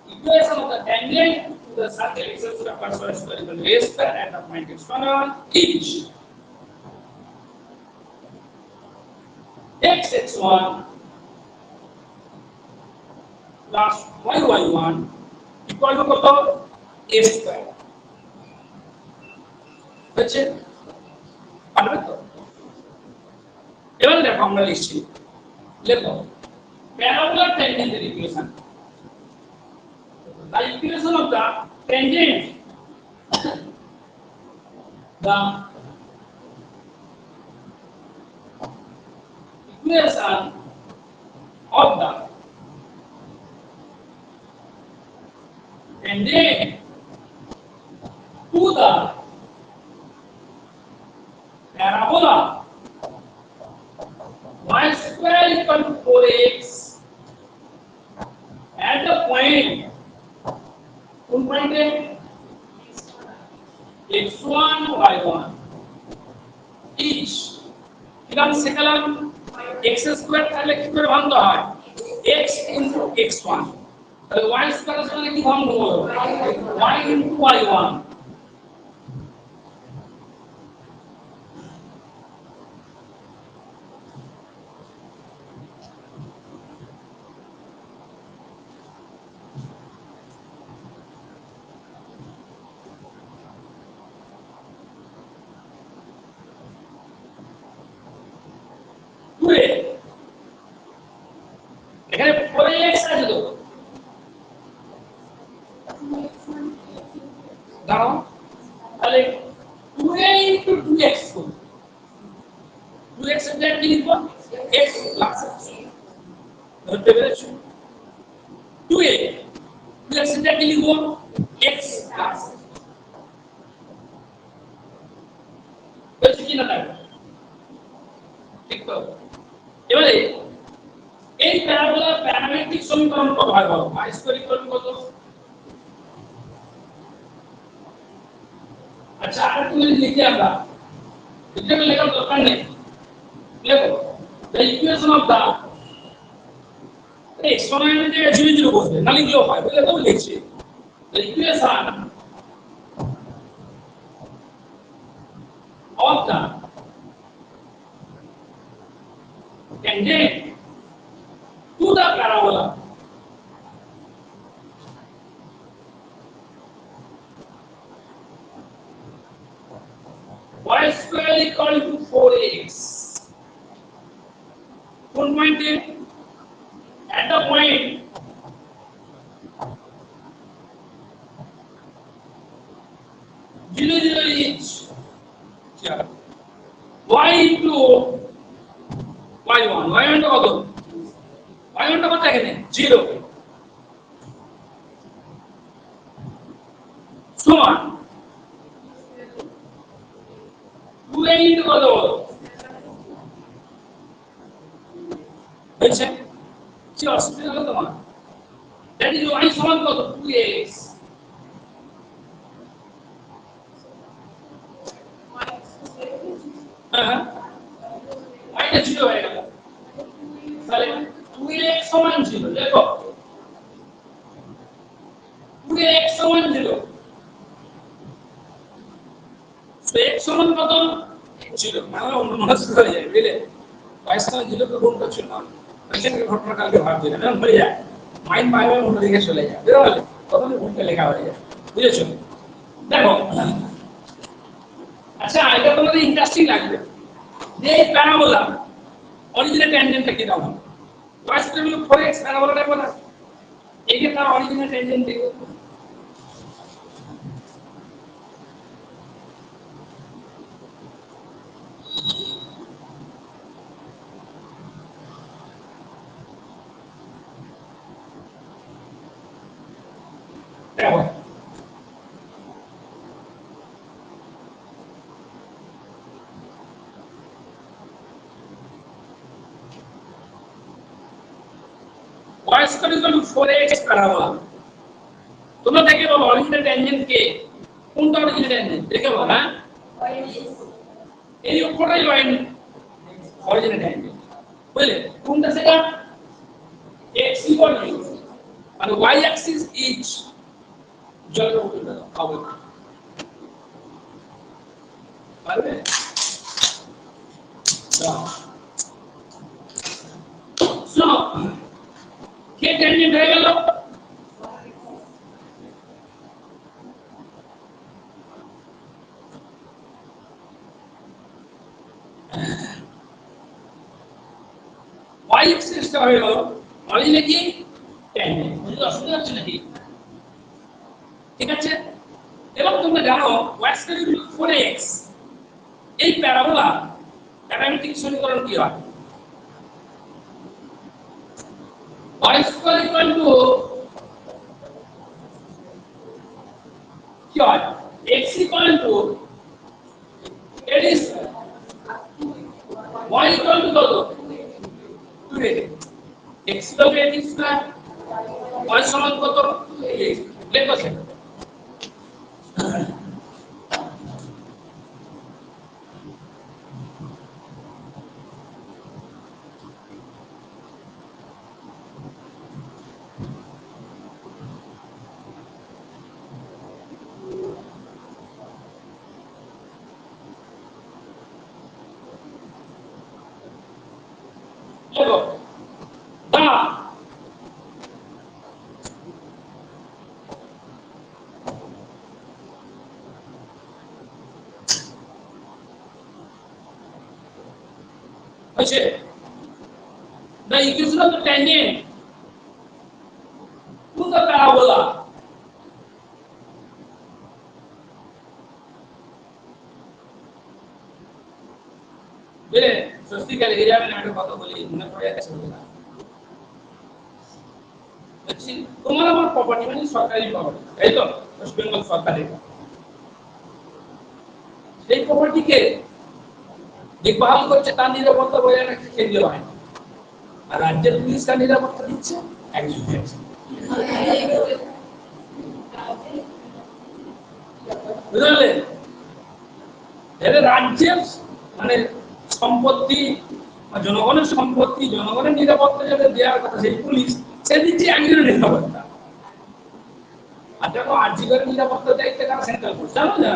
equation of the tangent to the circle x square plus y square equal to a square at the point x1 y1 each x1 plus y1 equal to কত a square বুঝছে পারবে তো এবার দেখো আমরা লিখছি লেখো প্যারাবোলার ট্যানজেন্টের equation the equation of the tangent the equation of the tangent to the parabola y square equal to 4x at the point কোন পয়েন্টে x1 y1 each কিভাবে শেখালাম x স্কয়ার তাহলে কি করে ভাঙতে হয় x into x1 তাহলে y স্কয়ার তাহলে কি ভাঙবো y into y1 এখানে 4x আছে তো দাঁড়াও তাহলে 2a into 2x 2x এর জায়গায় কি লিখব x plus ধরতে পেরেছো 2a 2x এর জায়গায় কি লিখব x plus বুঝছি কি না তাই ঠিক তো এবারে এই প্যারাবোলার প্যারামেট্রিক সমীকরণ কত হয় বলো y স্কয়ার ইকুয়াল টু কত আচ্ছা আর তুমি লিখি আমরা এটা লেখার দরকার নেই লেখো the equation of the এক্সপোনেন্টের জায়গায় 0 0 বসবে না লিখলেও হয় বুঝলে তো লিখছি equation of the tangent to the parabola y square equal to 4x. One point at the point zero zero each. Y into y1 y1 টা কত y1 টা কত এখানে 0 সমান 2a into কত হয়েছে কি অসুবিধা হলো তোমার দ্যাট ইজ y সমান কত 2x হ্যাঁ y টা 0 হয়ে গেল তাহলে 2x সমান 0 দেখো 2x সমান 0 তো x সমান কত 0 মানে অন্য মনস্ক হয়ে যায় বুঝলে y সমান 0 কে গুণ করছো না এখানে ঘটনা কালকে ভাবছি না হয়ে যায় মাইন্ড বাইরে অন্য দিকে চলে যায় বুঝলে তখন ভুলটা লেখা হয়ে যায় বুঝেছো দেখো আচ্ছা এটা তোমাদের ইন্টারেস্টিং লাগবে যে প্যারাবোলা অরিজিনাল ট্যানজেন্টটা কি দাও y স্কয়ার হলো 4x প্যারাবোলাটা বলা এইটা তার অরিজিনাল ট্যানজেন্ট দেখো দেখো y square is equal to 4x parabola তোমরা দেখে বলো অরিজিনাল ট্যানজেন্ট কে কোনটা অরিজিনাল ট্যানজেন্ট দেখে বলো হ্যাঁ এই উপরেই লাইন অরিজিনাল ট্যানজেন্ট বুঝলে কোনটা সেটা x equal to মানে y axis is জলের উপরে দাও হবে পারবে সো কে ট্যানজেন্ট হয়ে গেল y axis টা হয়ে গেল অরিজিনাল কি ট্যানজেন্ট বুঝতে অসুবিধা হচ্ছে নাকি ঠিক আছে এবং তোমরা জানো y square equal to 4x এই প্যারাবোলা প্যারামেট্রিক সমীকরণ কি হয় y square equal to কি হয় x equal to a square y equal to কত 2a x equal to a square y সমান কত লেখো সেটা দেখো দা হয়েছে the equation of the tangent to the parabola বেরে সস্তিকা লেগে যাবে না একটা কথা বলি মনে পড়ে যাচ্ছে না বলছি তোমার আমার প্রপার্টি মানে সরকারি প্রপার্টি তাই তো ওয়েস্ট বেঙ্গল সরকারি সেই প্রপার্টিকে দেখভাল করছে তার নিরাপত্তা বজায় রাখছে কেন্দ্রীয় আইন আর রাজ্যের পুলিশ তার নিরাপত্তা দিচ্ছে একজন বুঝলে এর রাজ্যের মানে সম্পত্তি জনগণের সম্পত্তি জনগণের নিরাপত্তা যাতে দেওয়ার কথা সেই পুলিশ সে দিচ্ছে একজনের নিরাপত্তা। আর দেখো আর্জিকের নিরাপত্তার দায়িত্ব কারা? সেন্ট্রাল ফোর্স, জানো না?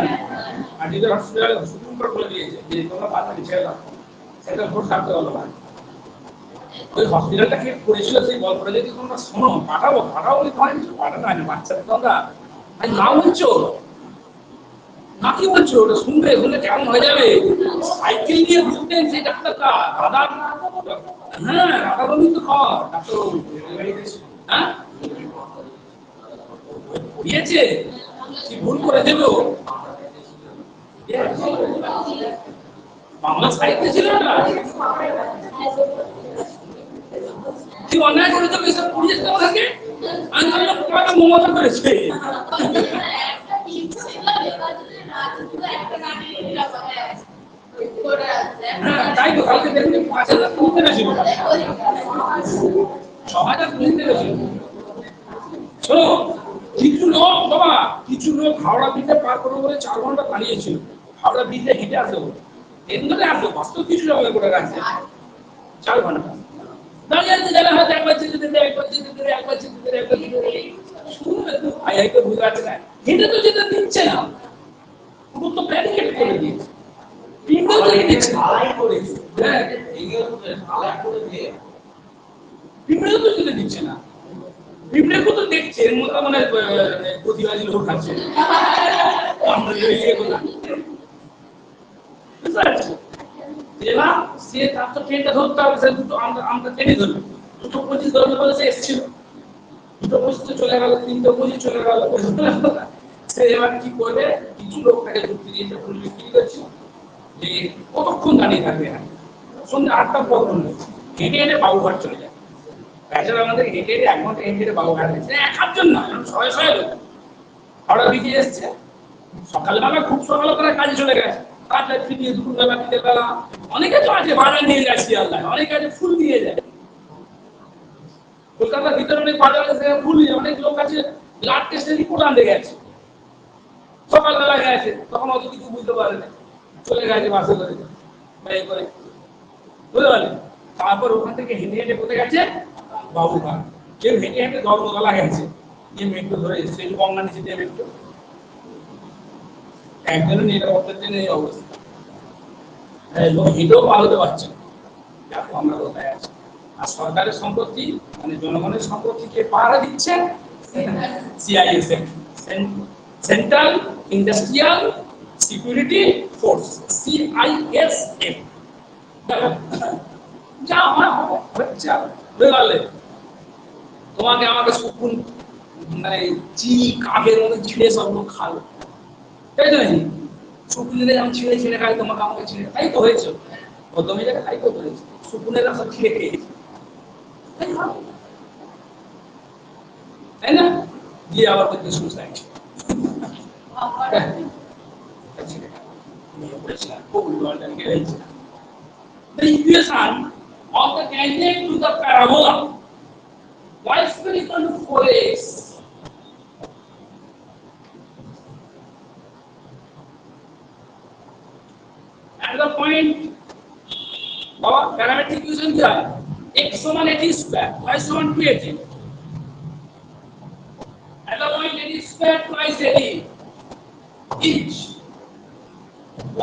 আর্জিকের হসপিটালে সুপ্রিম কোর্ট বলে দিয়েছে যে তোমরা বাচ্চাকে ছেড়ে দাও, সেন্ট্রাল ফোর্স থাকতে হলো না। ওই হসপিটালটা কে করেছিল সেই গল্পটা যদি তোমরা শোনো, পাঠাবো বলে তোমার কিছু পাঠানো হয় না, বাচ্চাদের তোমরা না বলছো না, কি বলছো? ওটা শুনবে, শুনলে কেমন হয়ে যাবে। সাইকেল নিয়ে ঘুরতেন সেই ডাক্তারটা, দাদা। হ্যাঁ, দাদাবাবু তো কর ডাক্তারবাবু। হ্যাঁ, দিয়েছে কি ভুল করে দেব? বাংলা সাহিত্য ছিল না, কি অন্যায় করে দেবে এসব পুড়িয়ে থাকে। আমি তাহলে তোমাকে মমতা করেছে। তাই তো কালকে দেখুন ৫,০০০ পুড়তে গেছিল, ৬,০০০ পুড়তে গেছিল। শোনো, কিছু লোক বাবা, কিছু লোক হাওড়া ব্রিজে পার করবো বলে ৪ ঘন্টা দাঁড়িয়েছিল। হাওড়া ব্রিজে হেঁটে আসবো, এমনি আসবো, বাস্তব কিছু লোক করে রাখছে ৪ ঘন্টা দাঁড়িয়ে আছে। যারা হয়তো একবার যেতে দেবে, একবার যেতে দেবে, একবার যেতে দেবে, একবার যেতে দেবে। শুনবে তো ভাই, হয়তো বুঝতে পারছে না, হেঁটে তো যেতে দিচ্ছে না, পুরো তো ব্যারিকেড করে দিয়েছে, পিন্ডও তো দিচ্ছে আলাই করেছে। হ্যাঁ, এইগুলো তো আলাই করে দিয়ে পিন্ডও তো যেতে দিচ্ছে না। পিঁপড়েকে তো দেখছে, এর মতো মানে প্রতিবাদী লোক আছে। সে তার তো ট্রেনটা ধরতে হবে, সে দুটো আমরা ট্রেনে ধরবো, 2:25 ধরবে বলে সে এসেছিল, 2:25 চলে গেল, 3:25 চলে গেল। সে এবার কি করবে? কিছু লোক তাকে ঢুকতে দিয়েছে, পুলিশ বিক্রি করছে যে কতক্ষণ দাঁড়িয়ে থাকবে। সন্ধ্যে 8টার পর হেঁটে হেঁটে বাবুঘাট চলে যায়। বেচারা আমাদের হেঁটে হেঁটে 1 ঘন্টা হেঁটে হেঁটে বাবুঘাট গেছে, একজন না, শয়ে শয়ে লোক হাওড়া ব্রিজে এসছে। সকালবেলা খুব সকাল করে কাজে চলে গেছে, কাজে ফিরিয়ে দুপুরবেলা বিকেল বেলা অনেকে তো আছে বাজার নিয়ে যাচ্ছি, আল্লাহ অনেকে আছে ফুল দিয়ে যায়। কলকাতার ভিতরে অনেক বাজার আছে, ফুল নিয়ে অনেক লোক আছে ব্লাড টেস্টের রিপোর্ট আনতে গেছে, সকালবেলা গেছে, তখন অত কিছু বুঝতে পারে না, চলে গেছে বাসে করে বাই করে, বুঝতে পারলেন? তারপর ওখান থেকে হেঁটে হেঁটে কোথায় গেছে? বাবুঘাট। কেউ হেঁটে হেঁটে ধর্মতলা গেছে, যে মেট্রো ধরে এসেছে, গঙ্গা নিচে দিয়ে মেট্রো। একজনের নিরাপত্তার জন্য এই অবস্থা, লোক হেঁটেও পার হতে পারছে না। দেখো আমরা কোথায় আছি। আর সরকারের সম্পত্তি মানে জনগণের সম্পত্তিকে পাহারা দিচ্ছে CISF, central industrial security force, CISF. যা আমার হচ্ছে বুঝলে, তোমাকে আমাকে শকুন মানে চিনি কাকের মতো ছিঁড়ে সব লোক খাবে, তাই তো নাকি? শকুনেরা যেমন ছিঁড়ে ছিঁড়ে খায়, তোমাকে আমাকে ছিঁড়ে, তাই তো হয়েছে। বদমিটাকে তাই তো হয়েছে, শকুনেরা সব ছিঁড়ে খেয়েছে, তাই না? গিয়ে আবার বলতে suicide. The equation of the tangent to the parabola y square equal to 4x at the point our parametric equation क्या है? x समान 80 square, y समान 280. At the point 80 square twice 80 each,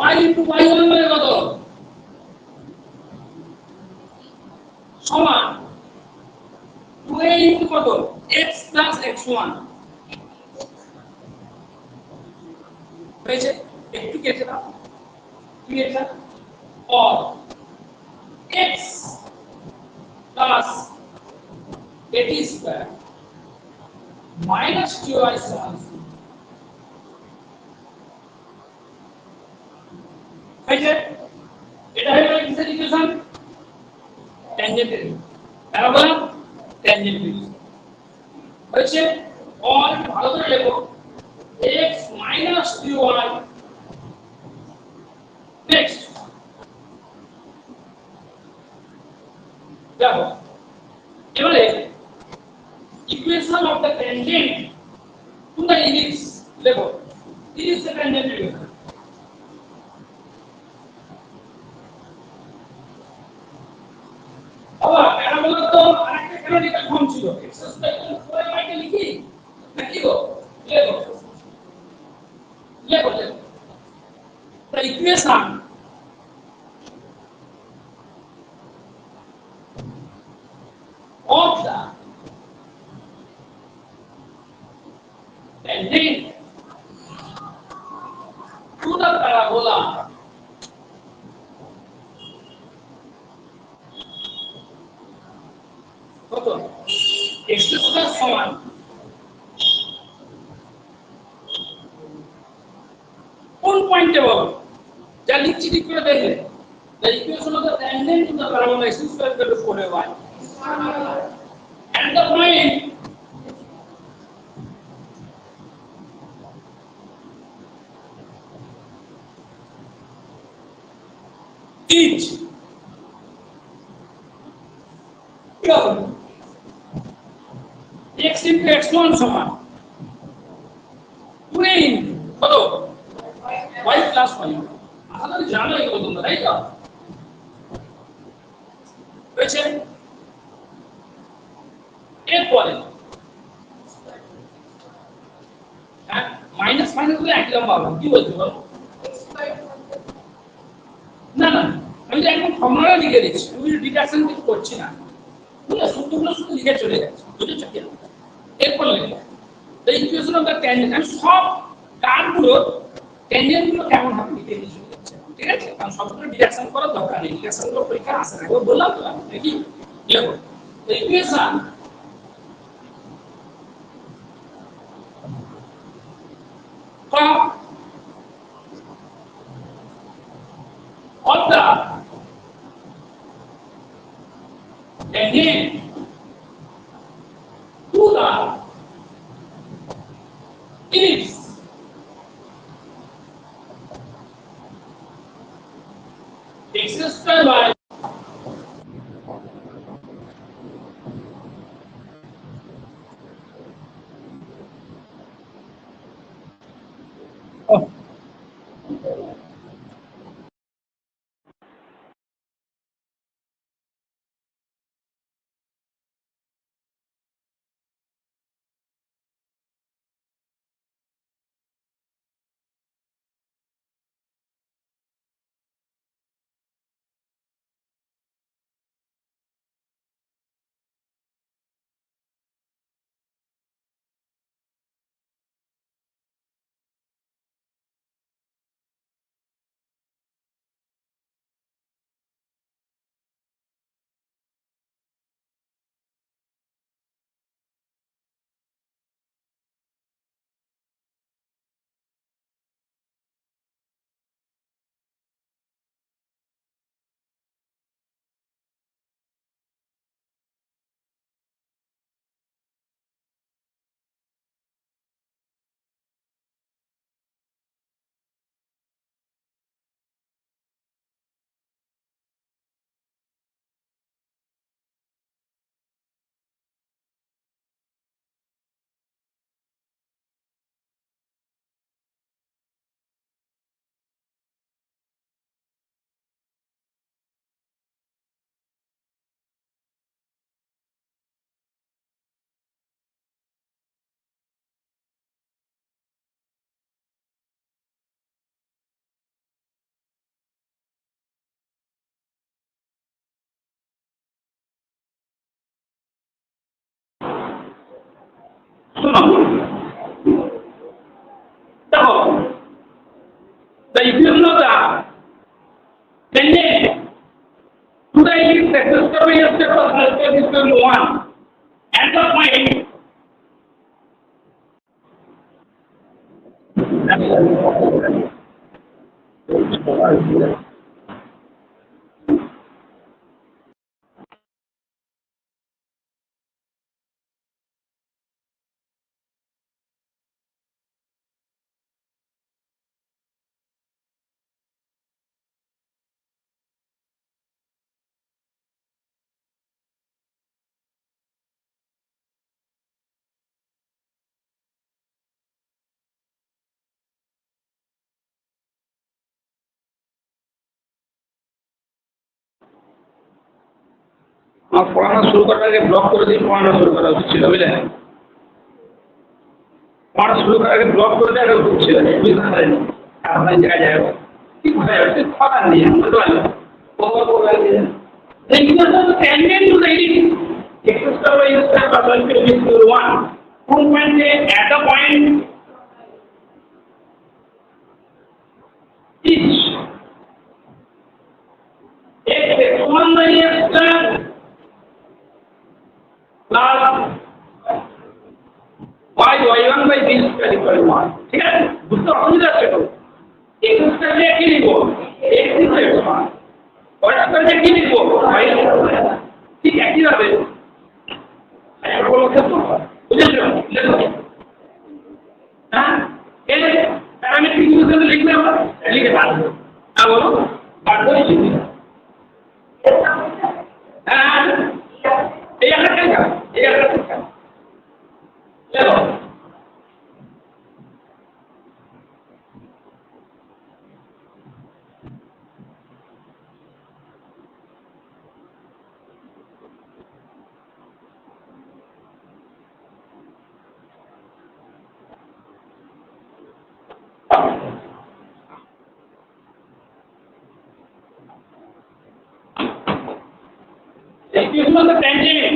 y into y1 মানে কত? সমান 2a into কত? x plus x1 হয়েছে, একটু কেটে দাও, কি এটা? or x plus 80 square minus 2y সমান হয়েছে। এটা হলো কিসের ইকুয়েশন? ট্যানজেন্টের, প্যারাবোলা ট্যানজেন্টের হয়েছে। or ভালো করে লেখো x minus 2y next দেখো এবারে equation of the tangent to the ellipse লেখো, ellipse the tangent equation। আবার প্যারাবোলা তো আরেকটা কেন ম্যাথমেটিক্যাল ফর্ম ছিল x স্কয়ার ইকুয়াল 4y কে লিখি নাকি গো লেখো লেখো লেখো the equation of the tangent to the parabola কত x স্কয়ার সমান কোন পয়েন্টে বলো যা লিখছি ঠিক করে দেখলে the equation of the tangent to the parabola x square equal to 4y and the point is x into x1 সমান 2 কত y plus y আমাদের জানো এগুলো তোমরা তাই তো হয়েছে এরপরে হ্যাঁ মাইনাস মাইনাস গুলো একই রকম পাবো কি বলছো বলো না না আমি তো একদম ফর্মুলা লিখে দিচ্ছি তুমি ডিডাকশন কিছু করছি না বুঝলে সূত্রগুলো শুধু লিখে চলে যাচ্ছে বুঝেছো কি এরপর লিখে the equation of the tangent আমি সব কার্ভগুলো ট্যানজেন্ট গুলো কেমন হবে লিখে দিচ্ছি ঠিক আছে কারণ সবগুলো ডিডাকশন করার দরকার নেই ডিডাকশন গুলো পরীক্ষা আসে না বললাম তো নাকি লেখো the equation of the tangent to the ellipse x square by the equation of the tangent to the ellipse x square by s plus alpha is equal to 1 at the point আমার পড়ানো শুরু করার আগে block করে দিয়ে পড়ানো শুরু করা উচিত ছিল, বুঝলেন? পড়ানো শুরু করার আগে ব্লক করে দেওয়া উচিত ছিল, বুঝতে পারেন? আপনার জায়গায় যায় কি বোঝা যাচ্ছে, কথা নেই, বুঝতে পারলেন? The equation is tangent to the edit. X square y square plus y square is equal to 1. Full point at a point each. X x1 by x square plus y y1 by b square equal to 1. ঠিক আছে? বুঝতে অসুবিধা আছে তো? x square দিয়ে কি লিখব? x equal to 1. y square দিয়ে কি লিখব? y ঠিক একই ভাবে বুঝেছো? হ্যাঁ, এই প্যারামেট্রিক ইকুয়েশন লিখলে আমরা লিখে পারবো। হ্যাঁ বলো, পারবো লিখি। হ্যাঁ, এই একটা দেখা, এই একটা দেখা। চলো। Equation of the tangent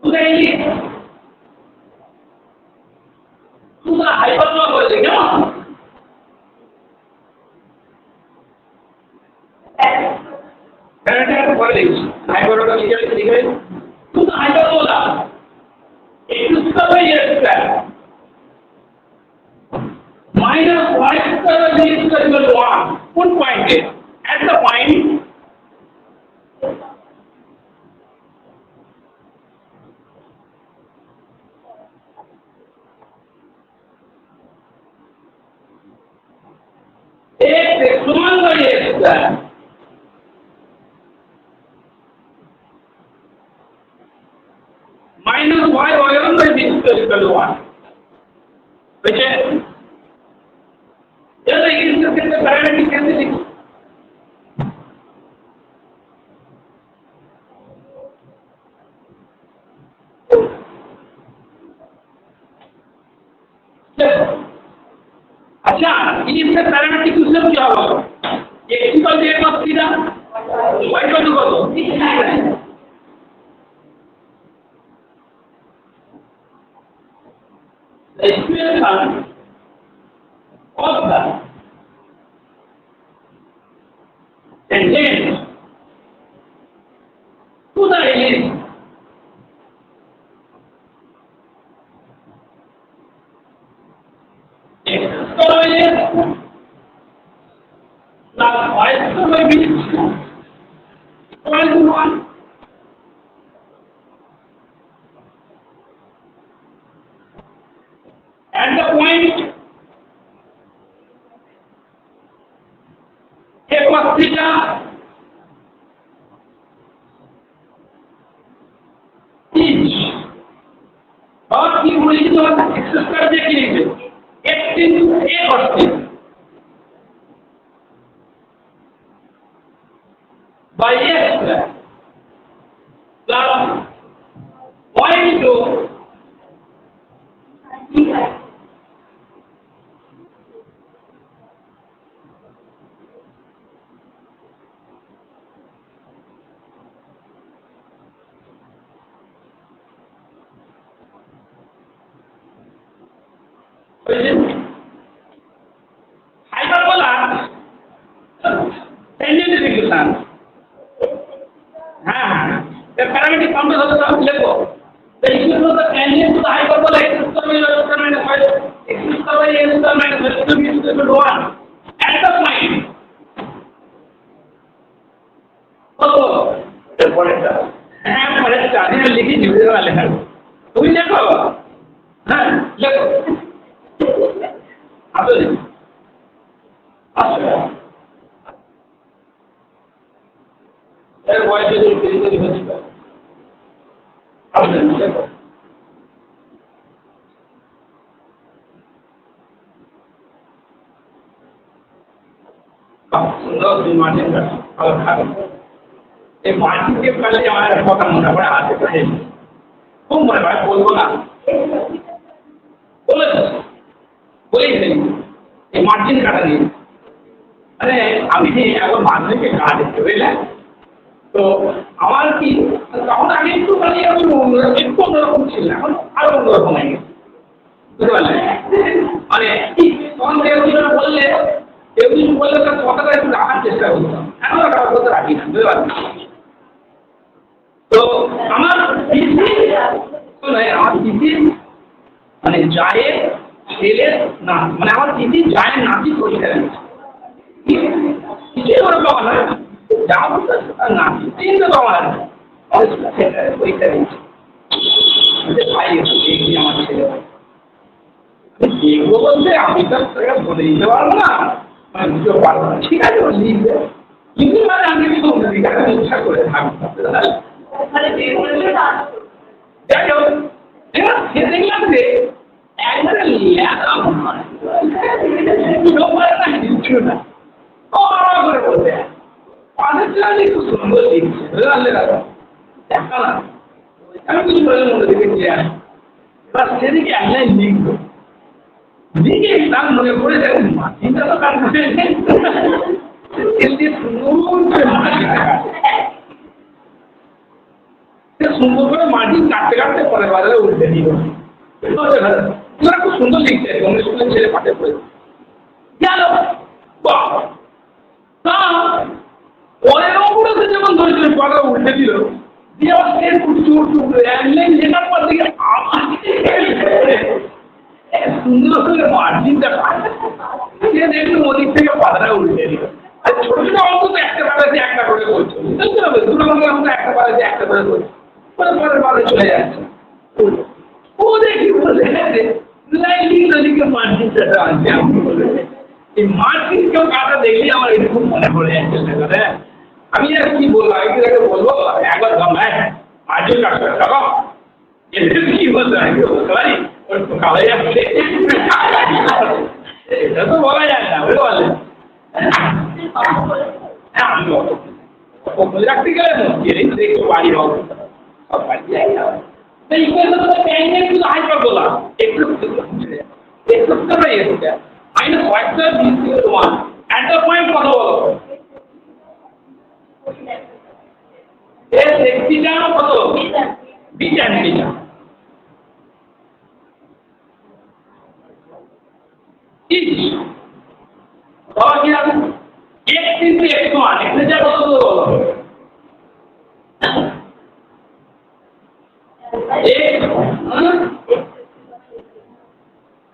to the elipse to the hyperbola বলে কেমন? প্যারামিটার বলে লিখছি hyperbola লিখে to the hyperbola x square by x square minus y square by z square equal to 1. Put point at the point x x1 by x square minus y y1 by b square equal to 1. Which is just like this is the parametric density. अच्छा, इससे parametric system क्या होगा? x equal to a plus theta, y equal to कतो? The equation of the tangent to the ellipse x square by x plus y square by b equal to 1. At the point a plus theta each और की बोली तो x square दे के लिखे x into a cos theta by x square plus y into hyperbola tangent equation. हाँ, the parametric complex होता है लिखो. The equation of the tangent to the hyperbola x square by y square minus y x square by a square minus y square is equal to 1. At the point. तो पढ़ेगा. हाँ पढ़ेगा. ये लिखी जीवित वाले हैं. तुम लिखो. हाँ लिखो. अब अच्छा एक वाइड जो तरीके से बचेगा अब देखो अब सुंदर मार्जिन का और এই মাটিকে পারলে আমার কথা মনে পড়ে হাতে পারে খুব মনে পড়ে বলবো না বলে বলেই ফেলি এই মার্জিন কাটা নিয়ে মানে আমি এখন মাধ্যমিকে কাজ দেখতে বুঝলেন তো আমার কি তখন আগে একটু মানে একটু অন্যরকম ছিল এখন আরো অন্যরকম হয়ে গেছে বুঝতে পারলেন মানে তখন কেউ কিছু বললে কেউ কিছু বললে তার কথাটা একটু রাখার চেষ্টা করতাম এখন আর কারোর কথা রাখি না বুঝতে পারলেন তো আমার তিথি মানে জায়ের ছেলের না মানে আমার তিথি জায়ের নাতি পরীক্ষা দিয়েছে কিছুই ওরা পাওয়া না যা বলতে নাতি তিনটে পাওয়া না পরীক্ষা দিয়েছে ভাই আমার ছেলে দেখবো বলতে আমি তো বলে দিতে পারবো না মানে বুঝতে পারবো না ঠিক আছে ও লিখবে কিন্তু মানে আমি কিন্তু ইচ্ছা করে থাকবো যাই হোক সে দেখলাম যে একবারে কিছু না করে বলতে পাশের চালে খুব সুন্দর লিখছে দেখা না আমি কিছু বলে মনে দেখেছি এবার সেদিকে এক লাইন লিখবো লিখে তার মনে পড়ে যাবে মাটিটা তো কার সুন্দর করে মাটি কাটতে কাটতে পরে বাজারে উঠতে দিল খুব সুন্দর লিখছে অন্য স্কুলের ছেলে পাঠে পড়ে গেল পরের অপরাধে যেমন ধরেছিল পরে উঠে দিল দিয়ে আবার সে উঠতে উঠতে একলাইন লেখার পর থেকে সুন্দর করে মার্জিনটা সে দেখলো ওদিক থেকে পাতাটা উল্টে দিল আর ছোট ছোট অঙ্ক তো একটা পাড়াতে একটা করে বলছে বুঝতে হবে দুটো অঙ্ক একটা পাড়াতে একটা করে বলছে পরে পরের পাড়ে চলে যাচ্ছে ও দেখি বলে লিখে মার্জিনটা আনছে আমি বলে এই মার্জিন কেউ কাটা দেখলে আমার এরকম মনে পড়ে যাচ্ছে আমি আর কি বললাম আমি তাকে বলবো একবার মার্জিন কাটতে দেখো এদের কি বলতে আমি বলতে পারি কালে যাচ্ছে এটা তো বলা যায় না বুঝতে পারলেন হ্যাঁ আমি বলে রাখতে গেলে একটু বাড়ি হবে সব বাড়ি যাই না হাইপার বললাম একটু মাইনাস কয়েকটা তোমার একটা পয়েন্ট কথা বলো এক্সিটা কত beta beta x into x1 এখানে যা কত বলো x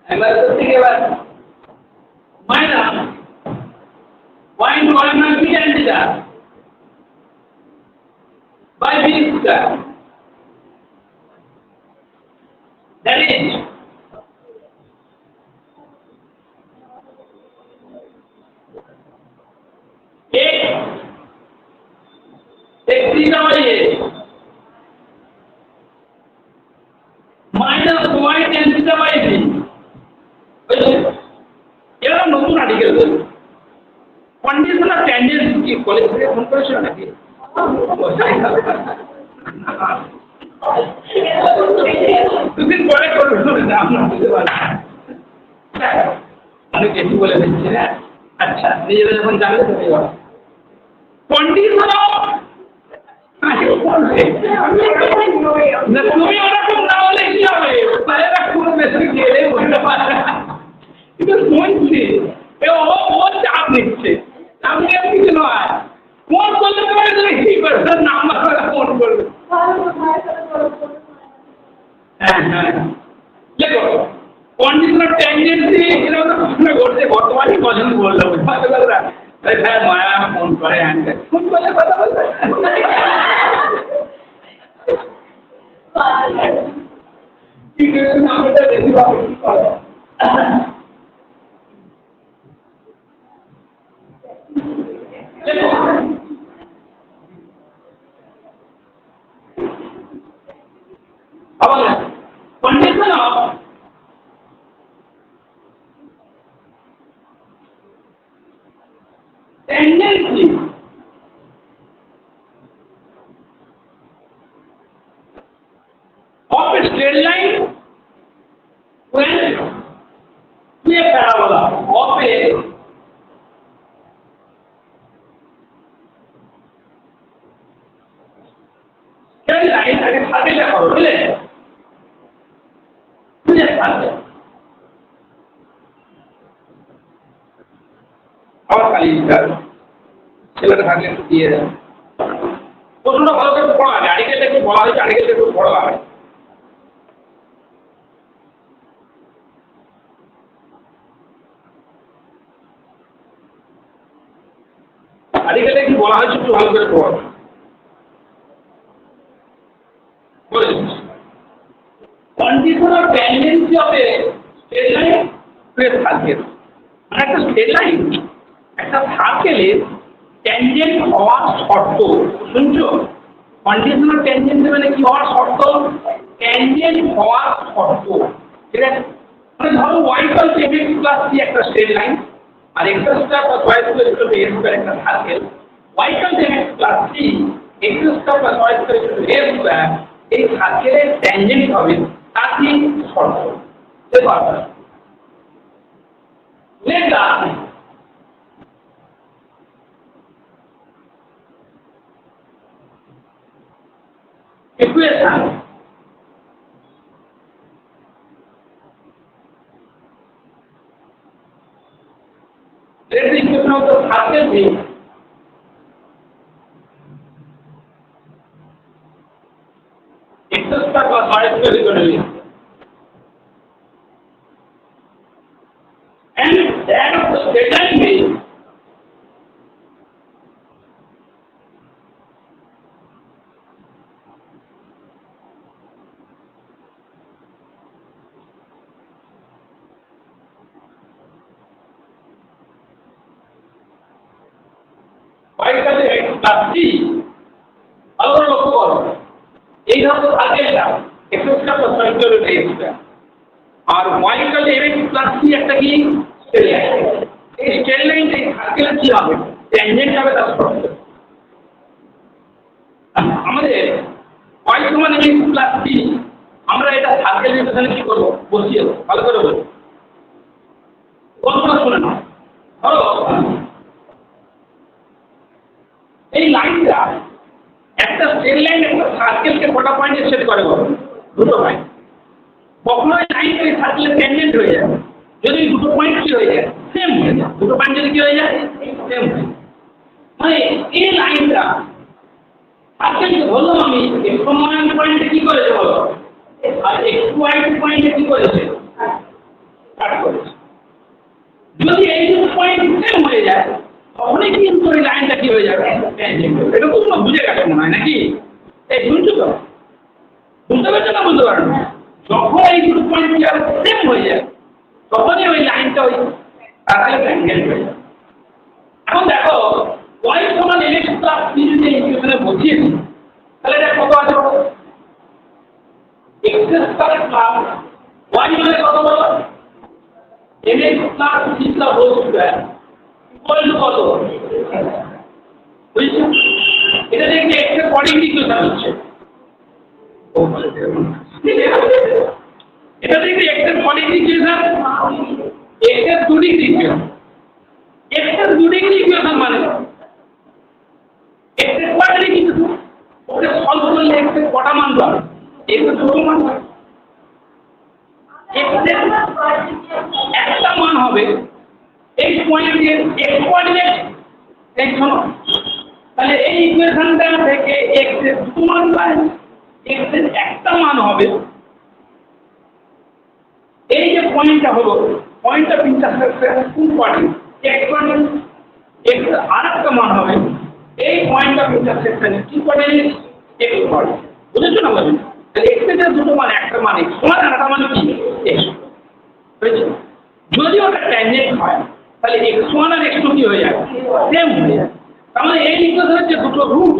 এবার থেকে এবার মাইনাস পয়েন্ট ওয়ান নয় beta beta by B square that is x theta by a minus y tan theta by b এরা নতুন আর্টিকেল কন্ডিশনাল টেন্ডেন্সি কি কলেজ থেকে ফোন করেছিল নাকি দুদিন পরে করবো অনেক কিছু বলে দিচ্ছি না আচ্ছা নিজেরা যখন জানলে কন্ডিশনাল তুমি ওরকম না হলে কি হবে এরা কোনো মেসেজ গেলে বলতে পারে কিন্তু শুনছি ও চাপ নিচ্ছে চাপ নিয়ে কিছু নয় ফোন করলে তোমার কি করবে নাম্বার করে ফোন করবে হ্যাঁ হ্যাঁ দেখো কন্ডিশনাল টেন্ডেন্সি এরকম ঘটনা ঘটছে বর্তমানে পছন্দ বললো বুঝতে পারলা হ্যাঁ মায়া ফোন করে ফোন করলে কথা বলবে নামটা বেশি ভালো condition of tendency straight line when to a parabola of a straight line আগে সার্কেলটা করো বুঝলে বুঝে সার্কেল আবার খালি ছেলেটা থাকলে একটু দিয়ে দেয় প্রশ্নটা ভালো করে পড়া আগে আর্টিকেলটা একটু বলা হয়েছে আর্টিকেলটা একটু পড়া হয় আর্টিকেলটা কি বলা হয়েছে একটু ভালো করে পড়া বলে দিচ্ছি condition of tendency of a straight line to a circle মানে একটা straight line একটা সার্কেলের ট্যানজেন্ট হওয়ার শর্ত শুনছো কন্ডিশন অফ ট্যানজেন্সি মানে কি হওয়ার শর্ত ট্যানজেন্ট হওয়ার শর্ত ঠিক আছে মানে ধরো y = mx + c একটা স্ট্রেট লাইন আর x² + y² = a² একটা circle y = mx + c x² + y² = a² এই সার্কেলের ট্যানজেন্ট হবে তার কি শর্ত দেখো লেখা equation let the equation of the circle be x² + y² = and that of the straight line be y = x + c আলো লক্ষ্য করো এই ধরনের সার্কেলটা x² + y² = a² আর y = mx + c একটা কি স্ট্রেট লাইন এই স্ট্রেট লাইন এই সার্কেলের কি হবে ট্যানজেন্ট হবে তার শর্ত আমাদের y = mx + c আমরা এটা সার্কেলের এখানে কি করব বসিয়ে দেব ভালো করে বলো কতটা শুনে নাও ধরো এই লাইনটা একটা স্ট্রেট লাইন একটা সার্কেলকে কটা পয়েন্টে সেট করে বলো দুটো পয়েন্ট কখনো এই লাইনটা এই সার্কেলের ট্যানজেন্ট হয়ে যায় যদি দুটো পয়েন্ট কি হয়ে যায় সেম হয়ে যায় দুটো পয়েন্ট যদি কি হয়ে যায় সেম হয়ে যায় মানে এই লাইনটা সার্কেলকে ধরলাম আমি x1 পয়েন্টে কি করেছে বলো আর x2 পয়েন্টে কি করেছে কাট করেছে যদি এই দুটো পয়েন্ট সেম হয়ে যায় তখনই কিন্তু এই লাইনটা কি হয়ে যাবে ট্যানজেন্ট হবে এটা তোমরা বুঝে গেছো মনে হয় নাকি এই শুনছো তো বুঝতে পারছো না বুঝতে পারো না যখন এই দুটো পয়েন্ট সেম হয়ে যায় তখনই ওই লাইনটা ওই সার্কেলে ট্যানজেন্ট হয়ে যায় এখন দেখো y = mx + c যদি এই ইকুয়েশনে বসিয়েছি তাহলে এটা কত আছে বলো x² + y মানে কত বলো mx + c + whole square equal to কত বুঝছো এটা দেখে x এর কোঅর্ডিনেট ইকুয়েশন হচ্ছে এটা দেখে x এর কোঅর্ডিনেট ইকুয়েশন x এর 2 ডিগ্রি ইকুয়েশন x এর 2 ডিগ্রি ইকুয়েশন মানে x এর কোঅর্ডিনেট ইকুয়েশন ওকে সলভ করলে x এর কটা মান পাবে x এর দুটো মান পাবে x এর একটা মান হবে x পয়েন্টের x কোঅর্ডিনেট x হলো তাহলে এই ইকুয়েশনটা থেকে x এর দুটো মান পায় x এর একটা মান হবে এই যে পয়েন্টটা হলো পয়েন্টটা ইন্টারসেকশন কোন কোঅর্ডিনেট x কোঅর্ডিনেট x এর আরেকটা মান হবে এই পয়েন্টটা ইন্টারসেকশনে কি কোঅর্ডিনেট x কোঅর্ডিনেট বুঝেছো না বলেন তাহলে x এর দুটো মান একটা মান x সমান আর একটা মান কি x বুঝেছো যদি ওটা ট্যানজেন্ট হয় তাহলে x1 আর x2 কি হয়ে যায় সেম হয়ে যায় তাহলে এই ইকুয়েশনের যে দুটো রুট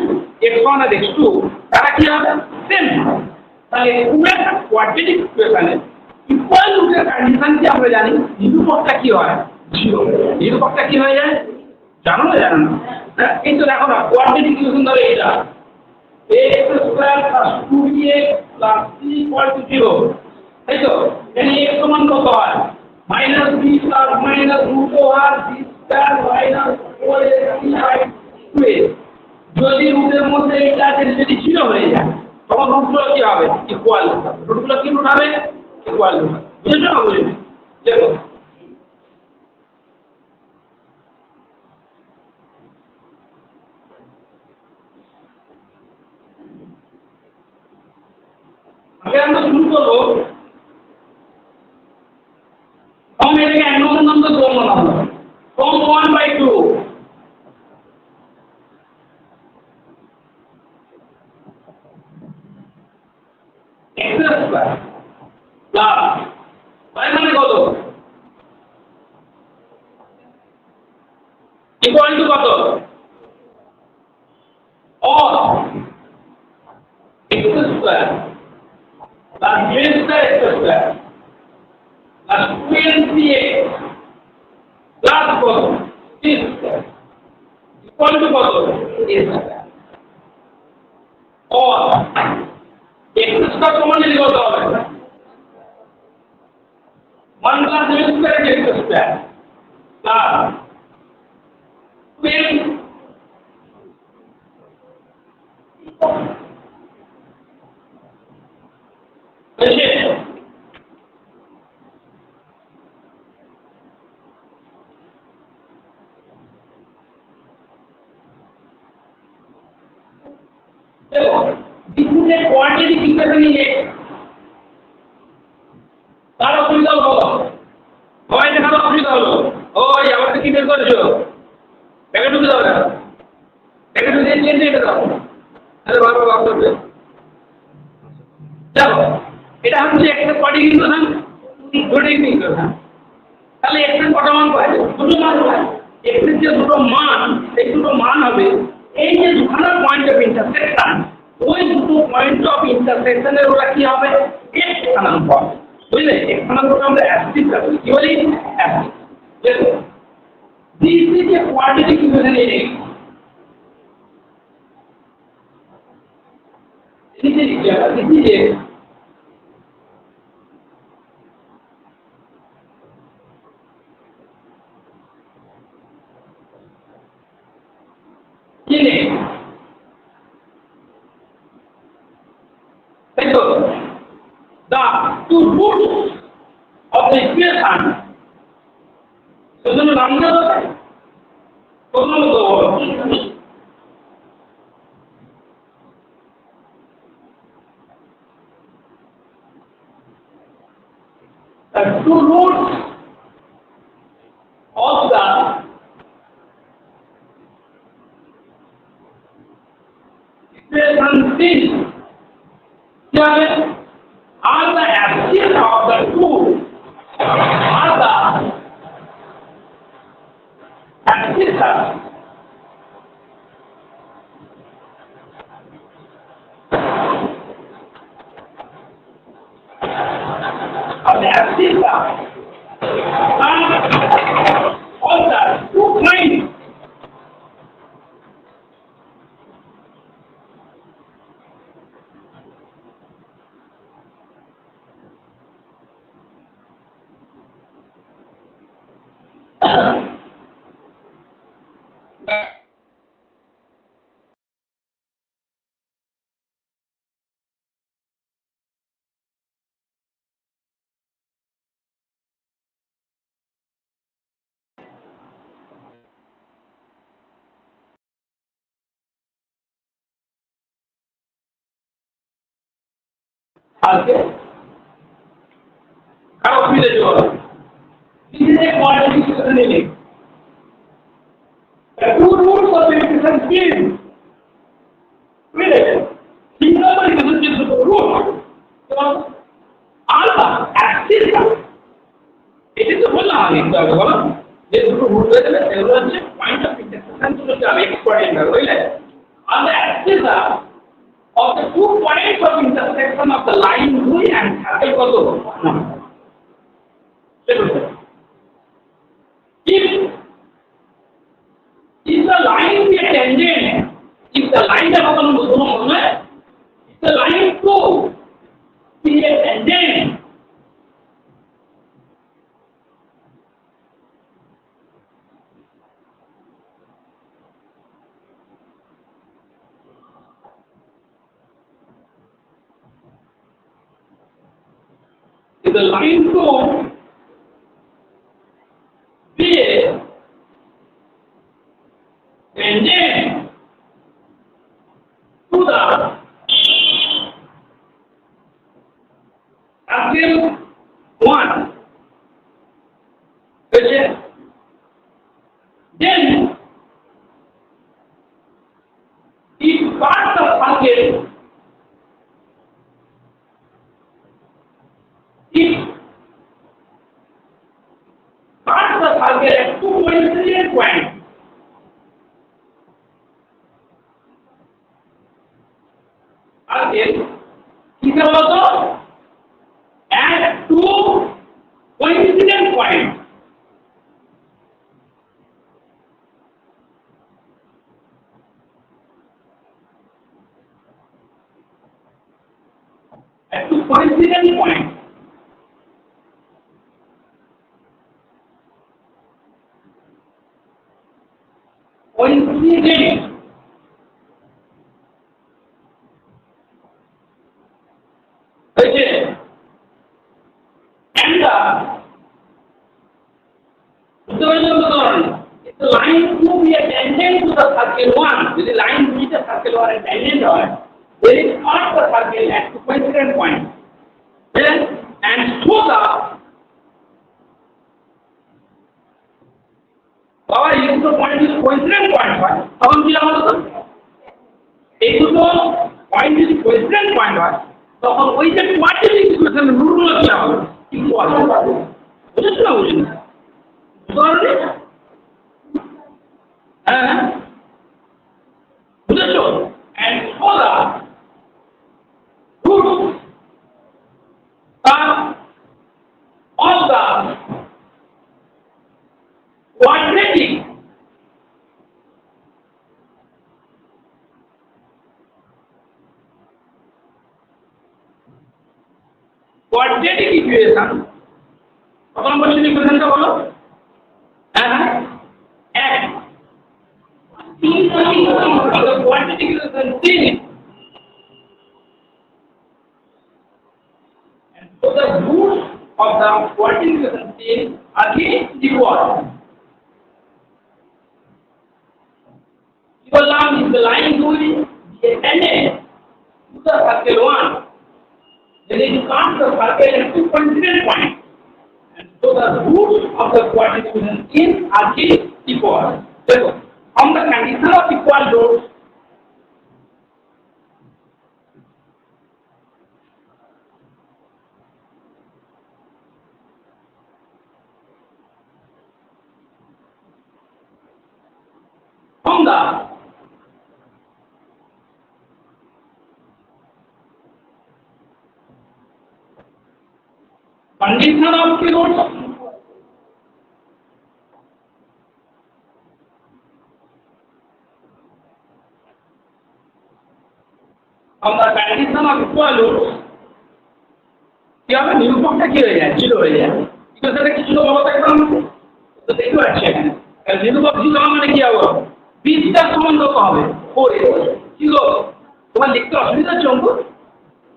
x1 আর x2 তারা কি হবে সেম হবে তাহলে পুরো একটা কোয়াড্রেটিক ইকুয়েশনে ইকুয়াল রুটের কন্ডিশন কি আমরা জানি নিরূপকটা কি হয় 0 নিরূপকটা কি হয়ে যায় জানো না জানো না কিন্তু দেখো না কোয়াড্রেটিক ইকুয়েশন ধরে এটা x x square plus 2bx plus c equal to 0 তাই তো এখানে x সমান কত হয় minus b plus minus root over b square minus 4ac by 2a যদি রুটের মধ্যে এটা যদি 0 হয়ে যায় তখন রুটগুলো কি হবে ইকুয়াল রুটগুলো কি রুট হবে ইকুয়াল বুঝেছো না বুঝেছো দেখো আগে আমরা শুরু করব কম এটাকে 1 নম্বর 2 নম্বর কম 1/2 x স্কয়ার প্লাস y মানে কত ইকুয়াল টু কত or x square plus y square x square plus 2npx plus কত c স্কয়ার ইকুয়াল টু কত a square or x square সমান যদি কত হবে 1 plus y square x square plus 12 বিদ্যুতের কোয়ান্টিটি কিভাবে নিয়ে তার অসুবিধা হলো হয় দেখার অসুবিধা হলো ওই আবার কি বের করেছো প্যাকেট ঢুকে দাও না প্যাকেট ঢুকে দিয়ে এটা দাও আরে বাবা বাবা করবে দেখো এটা হচ্ছে একটা কোয়ান্টিটি না দুটোই নিয়ে না তাহলে একটা কত মান পায় দুটো মান পায় এর যে দুটো মান এই দুটো মান হবে এই যে দুটো পয়েন্ট অফ ইন্টারসেকশন ওই দুটো পয়েন্ট অফ ইন্টারসেকশনের ওরা কি হবে এক স্থানাঙ্ক বুঝলে এক স্থানাঙ্কটা আমরা অ্যাসিড বলি কি বলি অ্যাসিড দেখো this is a quadratic equation এর this is the two roots of the equation. So the number the two roots of the equation are the axes of the two are the axes of the axis of the two points okay how do you do it this is a quantity equation the two roots of the equation is with it single equation is the root so alpha axis it is the whole line the one this two root is the point of intersection to the x coordinate right on the axis of the 2 points of intersection of the line we and circle কত if the line be a tangent if the line টা কত বলবো মনে the line to be tangent to the circle 1. Then if part of circle, if part of the circle at 2.3 point, circle किसे बोलो तो at 2 coincident point, at 2 coincident point, coincident and the line 2 be a tangent to the circle 1. If the line be the circle 1 and tangent there is not the circle at 2 coincident point. Then and so the power is the point is coincident point. How am I going to एक तो point is coincident point तो हम वही से quadratic equation rule क्या होगा equal मुझे सुना मुझे बुझे हाँ मुझे सुन and for the root of the quadratic equation प्रथम क्वेश्चन इक्वेशन का बोलो x the quadratic equation 3 and so the roots of the quadratic equation 3 are equal. Equal now is the line going the tangent to the circle 1. Then it comes the circle at 2 coincident points. And so the roots of the quadratic equation are equal. Therefore, from the condition of equal roots, from the condition of the roots, from the condition of equal roots, क्या है निरूपण क्या किया है zero है यार इधर से किसी को बहुत एकदम तो देखो अच्छा है निरूपण जीरो हमने किया हुआ 20 का संबंध को हमें हो जीरो तुम्हारे लिखते असुविधा चोंको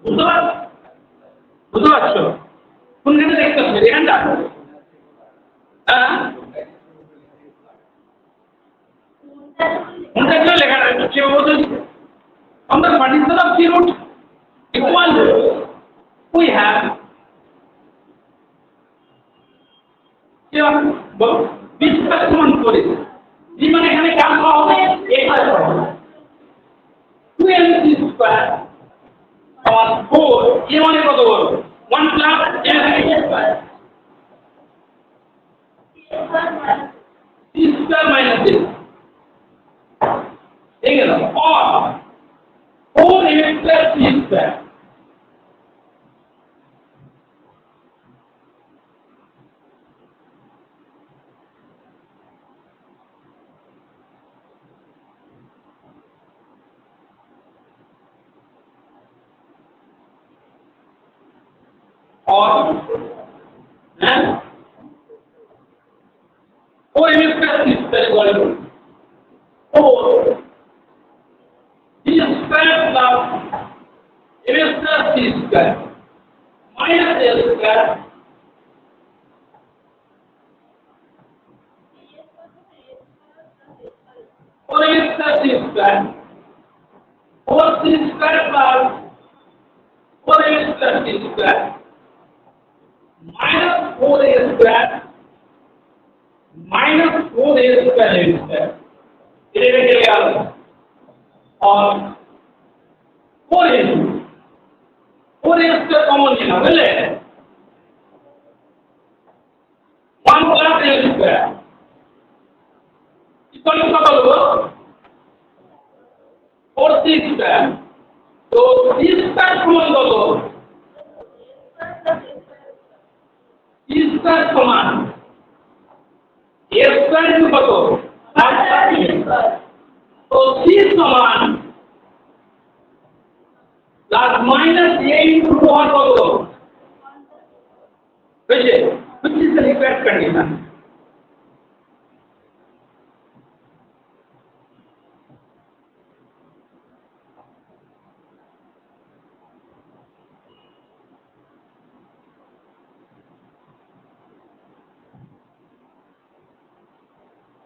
बुधवार अच्छा कौन कहते देखते हैं मेरे अंडा उनका क्या लिखा है क्या वो तो on the condition of the root equal we have क्या बोलो 20 का समान करे जी मैंने कहने क्या कहा होगा एक है 2mc square और 4 ये वाले को दो 1 plus m square c square minus this ठीक है ना और 4m plus c square और 4m plus c square equal to 4 c square plus m plus c square minus l square 4a plus c square 4c square plus 4a plus c square minus 4a square minus 4a square a square ये लेके गया और 4a square common लेना बोले 1 plus a square equal to क्या बोलो 4c square तो c square common बोलो c square common a square की बोलो तो c समान प्लस माइनस a into 1 बोलो वैसे which is the required condition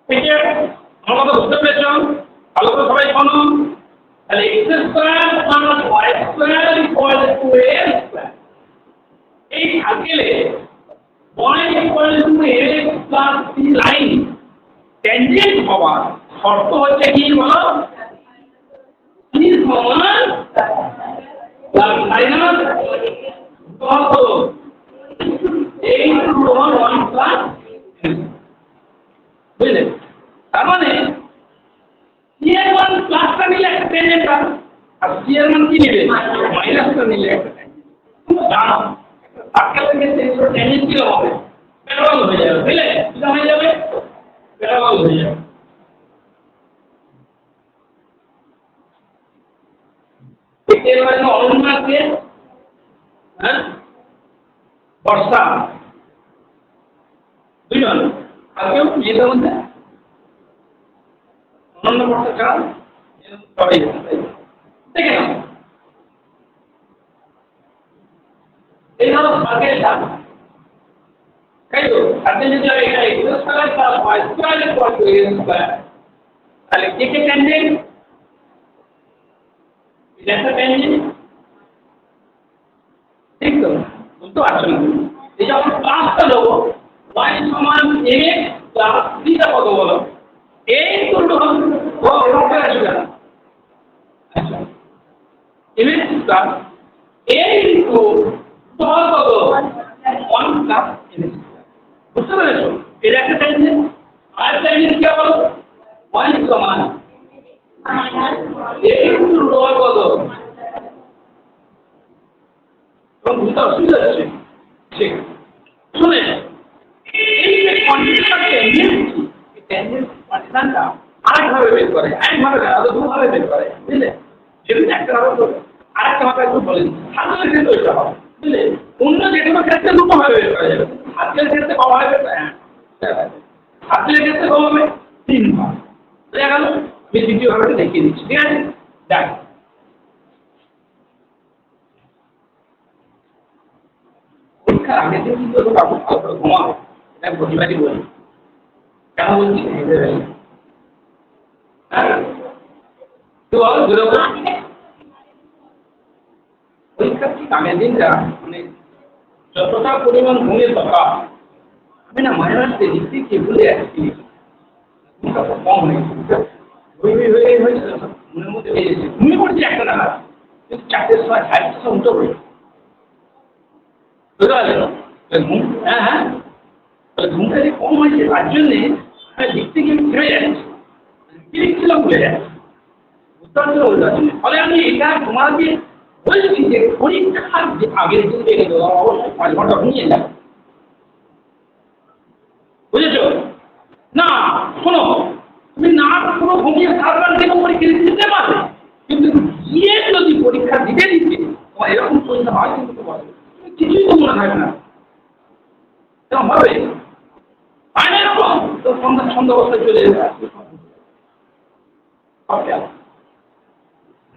ठीक है আমরা তো বুঝতে পেরেছো ভালো করে সবাই শোনো তাহলে x square minus y square equal to a square এই থাকলে y equal to a plus c line tangent হওয়ার শর্ত হচ্ছে কি বলো c সমান প্লাস মাইনাস কত a ইনটু 1 প্লাস বুঝলে তার মানে c এর মান প্লাসটা নিলে একটা ট্যানজেন্ট আর c এর মান কি নেবে মাইনাসটা নিলে একটা ট্যানজেন্ট তুমি জানো সার্কেলের ক্ষেত্রে ট্যানজেন্ট কি হবে প্যারালাল হয়ে যাবে বুঝলে কি হয়ে যাবে প্যারালাল হয়ে যাবে এর মানে অনুমান কে হ্যাঁ বর্ষা বুঝলেন আজকেও যেটা মধ্যে অন্য বর্ষা ছাড়া সবাই দেখে নাও এই হলো সার্কেলটা তাই তো সার্কেল যদি এখানে x square plus y square equal to a square তাহলে কে কে ট্যানজেন্ট এটা একটা ট্যানজেন্ট ঠিক তো বুঝতে পারছো না এই যখন প্লাসটা দেবো y সমান mx প্লাস c টা কত বলো a ইকুয়াল টু ও রূপে আসবে না আচ্ছা mx প্লাস a ইনটু সমান কত 1 প্লাস mx বুঝতে পেরেছো এটা একটা ট্যানজেন্ট আর ট্যানজেন্ট কি বলো y সমান a ইনটু রূপে কত এবং বুঝতে অসুবিধা হচ্ছে ঠিক শুনে এই যে কন্ডিশনটা ট্যানজেন্ট কন্ডিশনটা আরেকভাবে বের করে একভাবে না আরো দুভাবে বের করে বুঝলে যদি একটা আরো আরেকটা ভাবে একটু বলেন সাধারণ ক্ষেত্রে এটা হবে বুঝলে অন্য যে কোনো ক্ষেত্রে দুটোভাবে বের করা যাবে সাধারণ ক্ষেত্রে কম হবে সাধারণ ক্ষেত্রে কম হবে 3 ভাগ দেখা গেল আমি দ্বিতীয় ভাবে দেখিয়ে দিচ্ছি ঠিক আছে দেখ পরীক্ষার আগে থেকে কিন্তু ভালো করে ঘুমাবে এটা প্রতিবাদী বলি কেন বলছি পরীক্ষার ঠিক আগের দিনটা মানে যতটা পরিমাণ ঘুমের দরকার আমি না মাঝে মাঝে লিখতে গিয়ে ভুলে যাচ্ছি কম হয়েছে মনের মধ্যে বেড়েছে ঘুমিয়ে পড়ছি একটা না কিন্তু 4টের সময় 5টার সময় উঠে পড়ে বুঝতে পারলেন হ্যাঁ হ্যাঁ ঘুমটা যে কম হয়েছে তার জন্যে আমি লিখতে গিয়ে ফিরে যাচ্ছি লিখছিলাম ভুলে যাচ্ছি বুঝতে পারছি ফলে আমি এটা তোমাকে বলছি যে পরীক্ষার যে আগের দিন দেখে দেবো অবশ্যই 5 ঘন্টা ঘুমিয়ে যাবে বুঝেছ না শোনো তুমি না কোনো ঘুমিয়ে সারাবার থেকে পরীক্ষা দিতে পারবে কিন্তু গিয়ে যদি পরীক্ষা দিতে তোমার এরকম পরীক্ষা হয় কিন্তু তুমি কিছুই তো মনে থাকবে না এরকম হবে হয় না এরকম তো সন্ধ্যা অবস্থায় চলে যাবে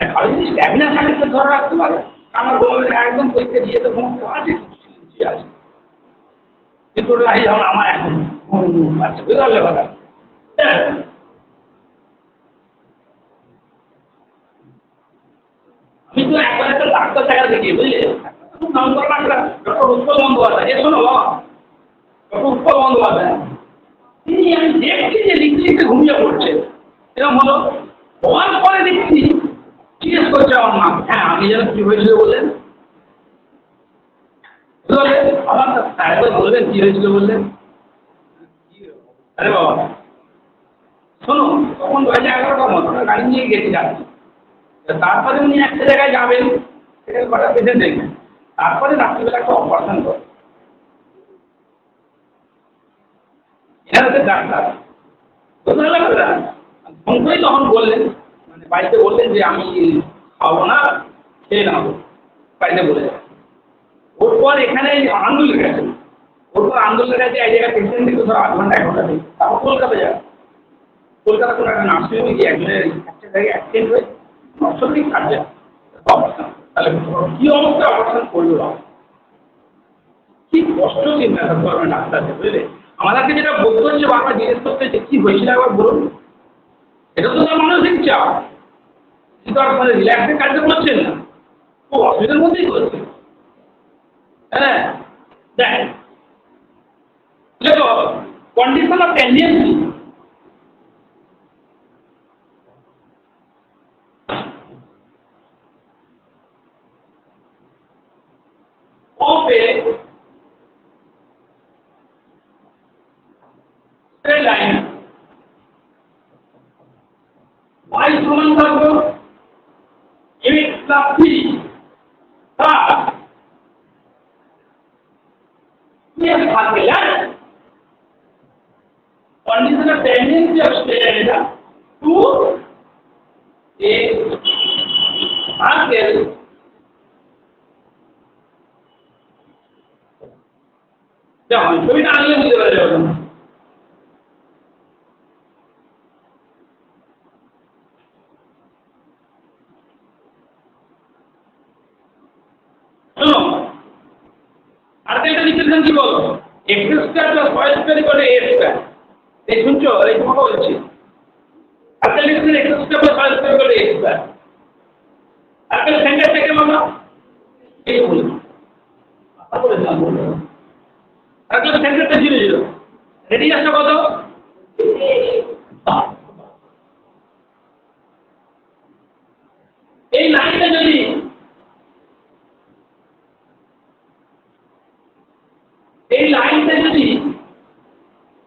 ভালো জিনিস ক্যাবিনা সার্টিফিকেট ধরে রাখতে পারে আমার বলবেন একদম পরীক্ষা দিয়ে তো সমস্ত আছে আছে কিন্তু আমার এখন আচ্ছা বুঝতে পারলে কথা কিন্তু একবার একটা ডাক্তার দেখা দেখি বুঝলে খুব নাম করা ডাক্তার ডক্টর উৎপল বন্দ্যোপাধ্যায় এ শোনো ডক্টর উৎপল বন্দ্যোপাধ্যায় তিনি আমি দেখছি যে লিখতে লিখতে ঘুমিয়ে পড়ছে এরকম হলো হওয়ার পরে দেখছি জিজ্ঞেস করছে আমার মা হ্যাঁ আমি যেন কি হয়েছিল বললেন আমার একবার বলবেন কি হয়েছিল বললেন আরে বাবা শোনো তখন 11:30টার মতো গাড়ি নিয়ে গেছি যাচ্ছি তারপরে উনি একটা জায়গায় যাবেন সেখানে কটা পেশেন্ট দেখবেন তারপরে রাত্রিবেলা একটা অপারেশন করে এরা হচ্ছে ডাক্তার ফোন করেই তখন বললেন মানে বাড়িতে বললেন যে আমি খাবো না খেয়ে নেবো বাড়িতে বলে ওর পর এখানে আন্দোলন গেছে ওর পর আন্দোলনের কাছে এক জায়গায় পেশেন্ট দিকে ধরো 8 ঘন্টা 1 ঘন্টা দিই তারপর কলকাতা যাবে কলকাতা কোনো একটা নার্সিংহোমে গিয়ে একজনের একটা জায়গায় অ্যাক্সিডেন্ট হয়ে অর্থনৈতিক সার্জেন অপারেশন তাহলে কি অবস্থায় অপারেশন করলো কি কষ্ট চিন্তা করবেন ডাক্তারকে বুঝলে আমাদেরকে যেটা বলতে হচ্ছে বারবার জিজ্ঞেস করতে যে কি হয়েছিল একবার বলুন এটা তো তার মানসিক চাপ কিন্তু আর মানে রিল্যাক্সের কাজটা করছেন না খুব অসুবিধার মধ্যেই করছে হ্যাঁ দেখেন দেখো condition of tendency of a straight line y সমান থাকবে x plus 3 তার কি থাকবে condition of tendency of straight line এটা 2 a circle যেমন ছবিটা আনলে বুঝতে পারা যাবে না শোনো আর একটা লিখেছেন কি বলো x square plus y square equal to a square এই শুনছো এই তোমাকে বলছি আর একটা লিখেছেন x square plus y square equal to a square আর একটা সেন্টার থেকে আমরা এই বলি তারপরে না বলবো একটা সেন্টারটা 0 0 রেডিয়াসটা কত এই লাইনটা যদি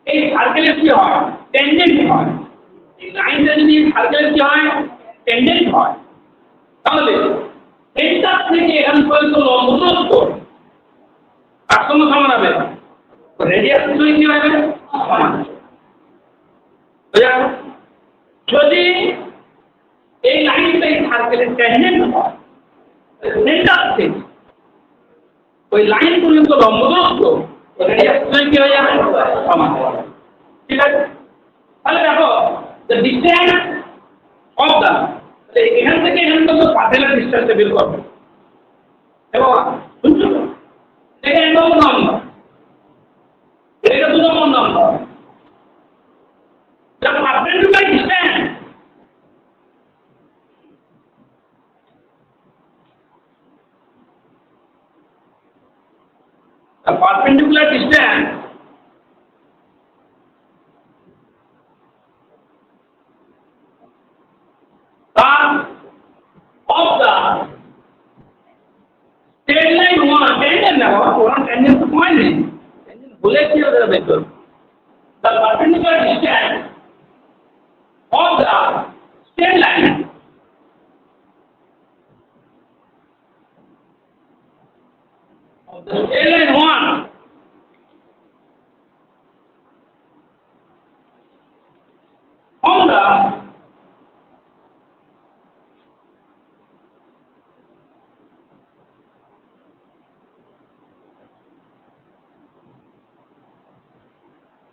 এই সার্কেলের কি হয় টেনজেন্ট হয় এই লাইনটা যদি সার্কেলের কি হয় টেনজেন্ট হয় তাহলে সেন্টার থেকে এখান পর্যন্ত লম্ব দূরত্ব কার সঙ্গে সমান হবে রেডিয়াস সঙ্গে কি হবে সমান যদি এই লাইনটা এই সার্কেলের টেনজেন্ট হয় সেন্টার থেকে ওই লাইন পর্যন্ত লম্ব দূরত্ব রেডিয়াস সঙ্গে কি হয়ে যাবে সমান ঠিক আছে তাহলে দেখো the distance of the এখান থেকে এখান পর্যন্ত পার্সেলের ডিসটেন্সটা বের করবে এবং শুনছো এটা এক নম্বর নাম্বার এটা 2 নম্বর number the perpendicular distance of the straight line one tangent না বাবা one tangent তো point নেই tangent বলে কি হবে বের করব the perpendicular distance of the straight line of the straight line one on the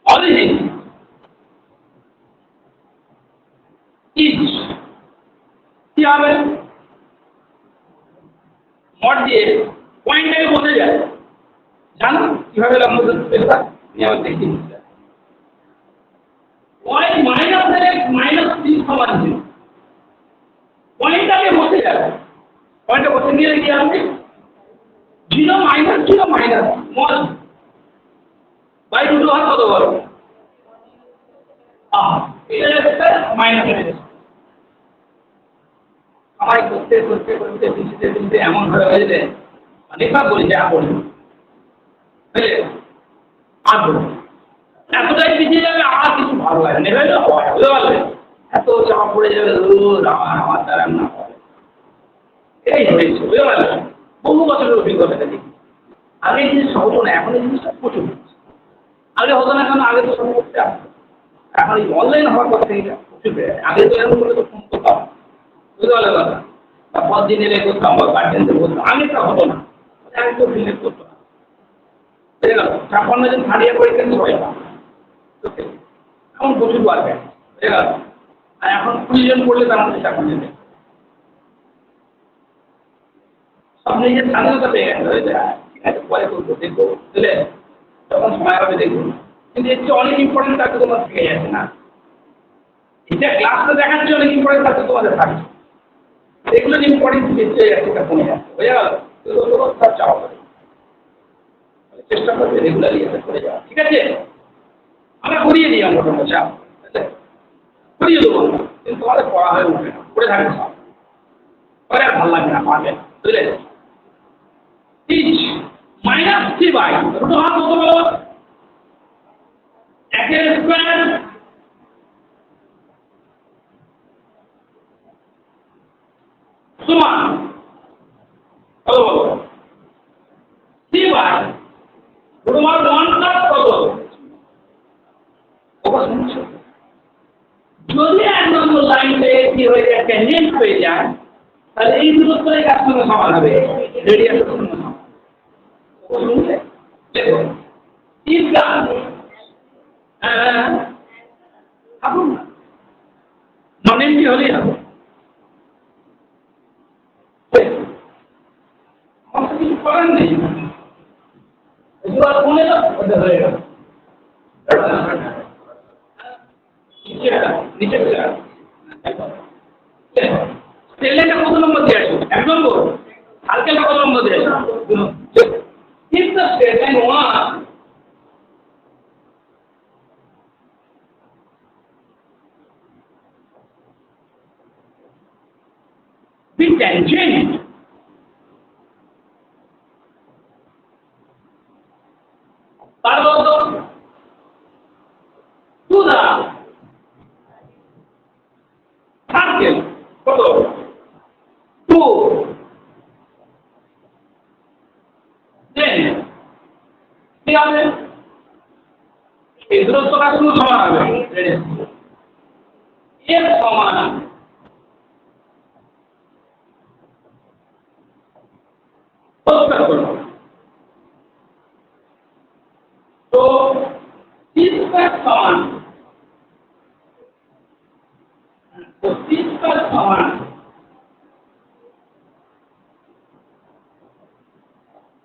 origin is কি হবে মড দিয়ে পয়েন্টটাকে বলতে যায় জানো কিভাবে লম্ব দূরত্ব বের হয় আমি আবার দেখি y মাইনাস 3 সমান 0 পয়েন্টটাকে বলতে যায় পয়েন্টটা করতে গিয়ে কি আসবে 0 মাইনাস 0 মাইনাস মল বাই দুটো হাত কত বলো এটা একটা মাইনাস হয়ে যাচ্ছে আমায় করতে করতে করতে দিতে এমন ভাবে হয়ে যায় অনেকবার বলি যা বলি বুঝলে আর বলি এতটাই পিছিয়ে যাবে আর কিছু ভালো লাগে না বুঝতে পারলে এত চাপা পড়ে যাবে আমার দ্বারা না এই হয়েছে বুঝতে পারলে বহু বছরের অভিজ্ঞতা দেখি আগে এই জিনিস হতো না এখন এই জিনিসটা প্রচুর আগে হতো না কেন আগে তো সব করতে আসতো এখন এই অনলাইন হওয়ার পর থেকে প্রচুর আগে তো এরকম করে তো ফোন করতাম বুঝতে পারলে কথা তারপর দিন এলে করতাম বা গার্জেনদের বলতাম আগে তো হতো না আগে তো ফিল্ড করতো না বুঝে গেল 56 জন হারিয়ে পরীক্ষা দিতে হয় এখন প্রচুর বাড়বে বুঝে গেল আর এখন 20 জন পড়লে তার মধ্যে 56 জন সব নিজের স্বাধীনতা পেয়ে গেছে ঠিক আছে পরে করবো দেখবো বুঝলে তখন সময় হবে দেখবো কিন্তু এর চেয়ে অনেক ইম্পর্টেন্ট থাকতে তোমার থেকে যাচ্ছে না এটা ক্লাসটা দেখাচ্ছে অনেক ইম্পর্টেন্ট থাকতে তোমাদের থাকছে এগুলো ইম্পর্টেন্ট বেঁচে যাচ্ছে কমে যাচ্ছে বুঝে গেল সব চাওয়া হবে চেষ্টা করবে রেগুলারলি এটা করে যাওয়া ঠিক আছে আমরা করিয়ে দিই আমরা কোনো চাপ করিয়ে দেবো কিন্তু তোমাদের পড়া হয়ে উঠবে না পড়ে থাকবে সব পরে আর ভালো লাগবে না পারবে না বুঝলে মাইনাস 3 বাই রুট হাফ কত বলো একের স্কয়ার সমান কত বলো 3 বাই রুট হাফ 1 প্লাস কত যদি এক নম্বর লাইনটা কি হয়ে যায় ট্যানজেন্ট হয়ে যায় তাহলে এই দূরত্বের কাছ থেকে সমান হবে রেডিয়াসের সঙ্গে সমান শুনলে দেখো তিনটা ভাবুন না নন এমটি হলেই হবে আমার কিছু করার নেই এগুলো ফোনে তো ওটা হয়ে গেল নিচে সেলেটা কত নম্বর দিয়ে আসবে 1 নম্বর আলকেলটা কত নম্বর দিয়ে আসবে if the statement 1 be tangent তার মতো to the circle কত 2 then কি হবে এই দূরত্বটা শুধু সমান হবে এর সমান পরিষ্কার করব তো c² সমান তো c² সমান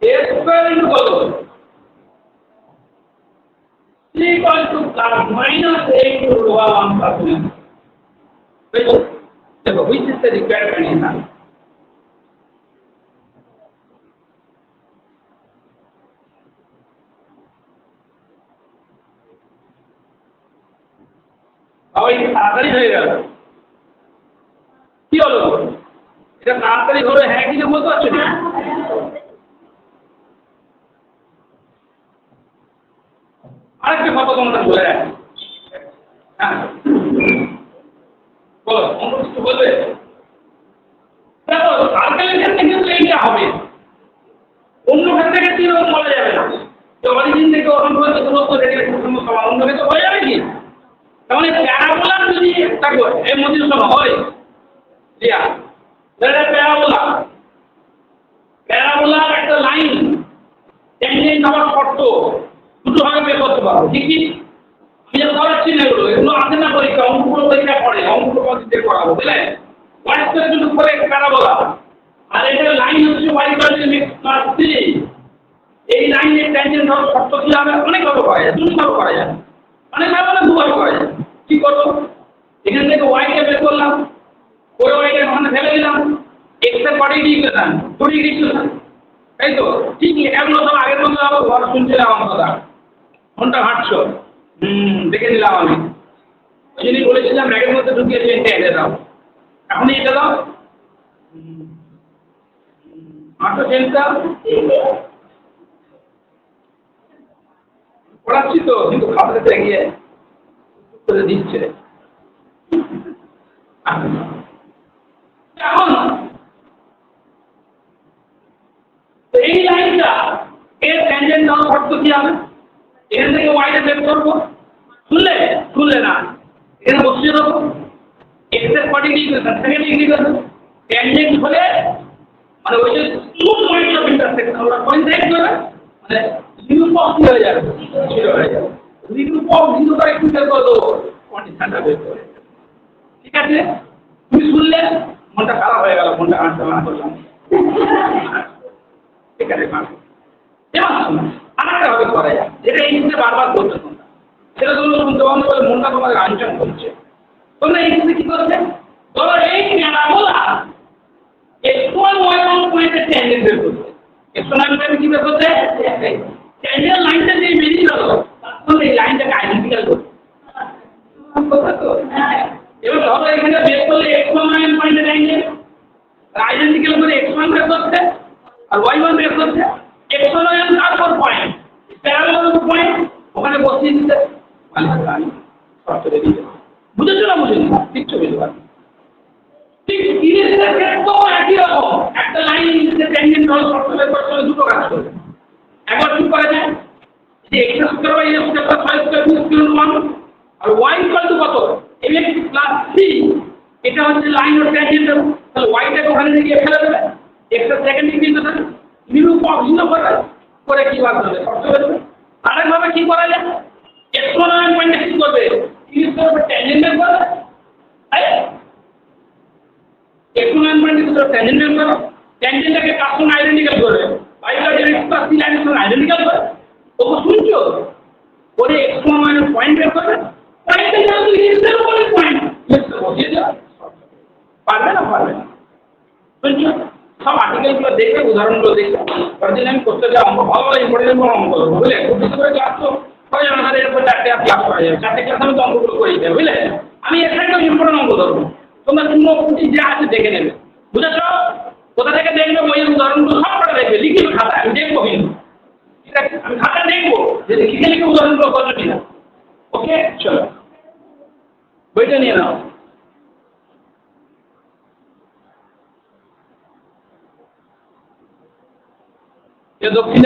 a square into কত 3 equal to plus minus a into root 1 plus 1 देखो which is the required condition আবার এই তাড়াতাড়ি হয়ে গেল কি হলো এটা তাড়াতাড়ি হলো হ্যাঁ কি বলতে পারছো না আরেকটা কথা তোমাদের বলে রাখি হ্যাঁ বলো অন্য কিছু বলবে দেখো সার্কেলের ক্ষেত্রে কিন্তু এইটা হবে অন্য ক্ষেত্রে কিন্তু এরকম বলা যাবে না যে অরিজিন থেকে অন্য হয়তো দূরত্ব রেডিয়াসের সঙ্গে সমান অন্য ক্ষেত্রে হয়ে যাবে কি তাহলে প্যারাবোলার যদি একটা এর মধ্যে সব হয় রিয়া এটা প্যারাবোলার একটা লাইন ট্যানজেন্ট হওয়ার শর্ত দুটো ভাগে বের করতে পারো ঠিক কি আমি যা করাচ্ছি না এগুলো আসে না পরীক্ষা অঙ্কগুলো পরীক্ষা করে অঙ্কগুলো পদ্ধতি করাবো বুঝলে ওয়াইসের জন্য করে প্যারাবোলা আর এটা লাইন হচ্ছে y+3 এই লাইনের ট্যানজেন্ট হওয়ার শর্ত কি হবে অনেকভাবে করা যায় দুভাবে করা যায় অনেকভাবে না দুভাবে করা যায় কি করবো এখান থেকে y কে বের করলাম ওই y কে ওখানে ফেলে দিলাম এক্স এর পরে ইকুয়েশন 2 ডিগ্রি ইকুয়েশন, তাই তো? ঠিক এগুলো সব আগের মতো আবার ঘর শুনছিলাম আমার কথা, ঘন্টা হাঁটছো, দেখে নিলাম আমি। ওই জন্যই বলেছিলাম ব্যাগের মধ্যে ঢুকিয়ে চেনটা এনে দাও, এখনই এটা দাও, হাঁটো চেনটা। পড়াচ্ছি তো, কিন্তু খাতাতে গিয়ে করে দিচ্ছে। এখন এই লাইনটা এর ট্যানজেন্ট দেওয়ার শর্ত কি হবে? এখান থেকে ওয়াইটা বের করবো, শুনলে না, এখানে বসিয়ে দেবো এক্স এর পরে ইকুয়েশন, সেকেন্ড ইকুয়েশন ট্যানজেন্ট হলে মানে ওই যে টু পয়েন্ট অফ ইন্টারসেকশন ওরা কনসাইড করে মানে নিরূপক কি হয়ে যাবে, জিরো হয়ে যাবে। নিরূপক জিরো করে একটু বের করে দেবো, কন্ডিশনটা বের করে। ঠিক আছে, তুমি শুনলে মনটা খারাপ হয়ে গেল, মনটা আনতে মানা করলাম। ঠিক আছে, এবার শোনো আরেকটা ভাবে করা যায়, যেটা এই মুহূর্তে বারবার করছে তোমরা, সেটা তোমরা শুনতে পাবো বলে মনটা তোমাদের আনচান করছে। তোমরা এই মুহূর্তে কি করছে? ধরো এই প্যারাবোলা x1 y1 পয়েন্টের ট্যানজেন্ট বের করছে। x1 পয়েন্টে কি বের করছে? ট্যানজেন্ট লাইনটা যে বেরিয়ে গেল তাহলে এই লাইনটাকে আইডেন্টিক্যাল করছে। কথা তো এবার ধরো এখানে বের করলে x1 y1 পয়েন্টের ট্যানজেন্ট আইডেন্টিক্যাল করে x1 বের করছে আর y1 বের করছে। x1 y1 তারপর পয়েন্ট প্যারাবোলার পয়েন্ট ওখানে বসিয়ে দিতে বুঝেছো না? বুঝেনি? কিচ্ছু বুঝতে পারছি। ঠিক ইলেকট্রিকের ক্ষেত্রেও একই রকম, একটা লাইন ট্যানজেন্ট হল সবসময় সবসময় দুটো কাজ করবে। একবার কি করা যায় যে x square by a square plus y square equal to 1 আর y ইকুয়াল টু কত mx প্লাস c, এটা হচ্ছে লাইন অফ ট্যানজেন্ট। তাহলে y টাকে ওখানে থেকে ফেলে দেবে, x এর সেকেন্ড ইকুয়েশন নিরূপক জিরো করে কি বার করবে, শর্ত করবে। আরেকভাবে কি করা যায়, x1 পয়েন্টে কি করবে, ইউজ করবে ট্যানজেন্ট বের করবে, তাই x1 পয়েন্টে কি করবে ট্যানজেন্ট বের করবে, ট্যানজেন্টটাকে কার সঙ্গে আইডেন্টিক্যাল করবে, y এর x প্লাস c লাইনের সঙ্গে আইডেন্টিক্যাল করবে। তোমরা শুনছো করে x1 পয়েন্ট বের করবে, পয়েন্টে যদি x এর উপরে পয়েন্ট বসিয়ে দেবে, পারবে না? পারবে না। শুনছো সব আর্টিকেলগুলো দেখে উদাহরণগুলো দেখে পরদিন আমি করতে যাই, অঙ্ক ভালো ভালো ইম্পর্টেন্ট অঙ্ক করবো, বুঝলে? খুব বেশি করে ক্লাস তো হয় না, আমাদের এরপর 4টে ক্লাস করা যাবে, 4টে ক্লাস আমি তো অঙ্কগুলো করেই দেবো, বুঝলে? আমি এর সাইডে ইম্পর্টেন্ট অঙ্ক ধরবো, তোমরা চূর্ণকুটি যা আছে দেখে নেবে, বুঝেছো? কোথা থেকে দেখবে ওই উদাহরণগুলো সব কটা দেখবে, লিখিত খাতা আমি দেখবো কিন্তু, ঠিক আছে? আমি খাতা দেখবো যে লিখে লিখে উদাহরণগুলো করছো কিনা। ওকে, চলো বইটা নিয়ে নাও। দক্ষিণ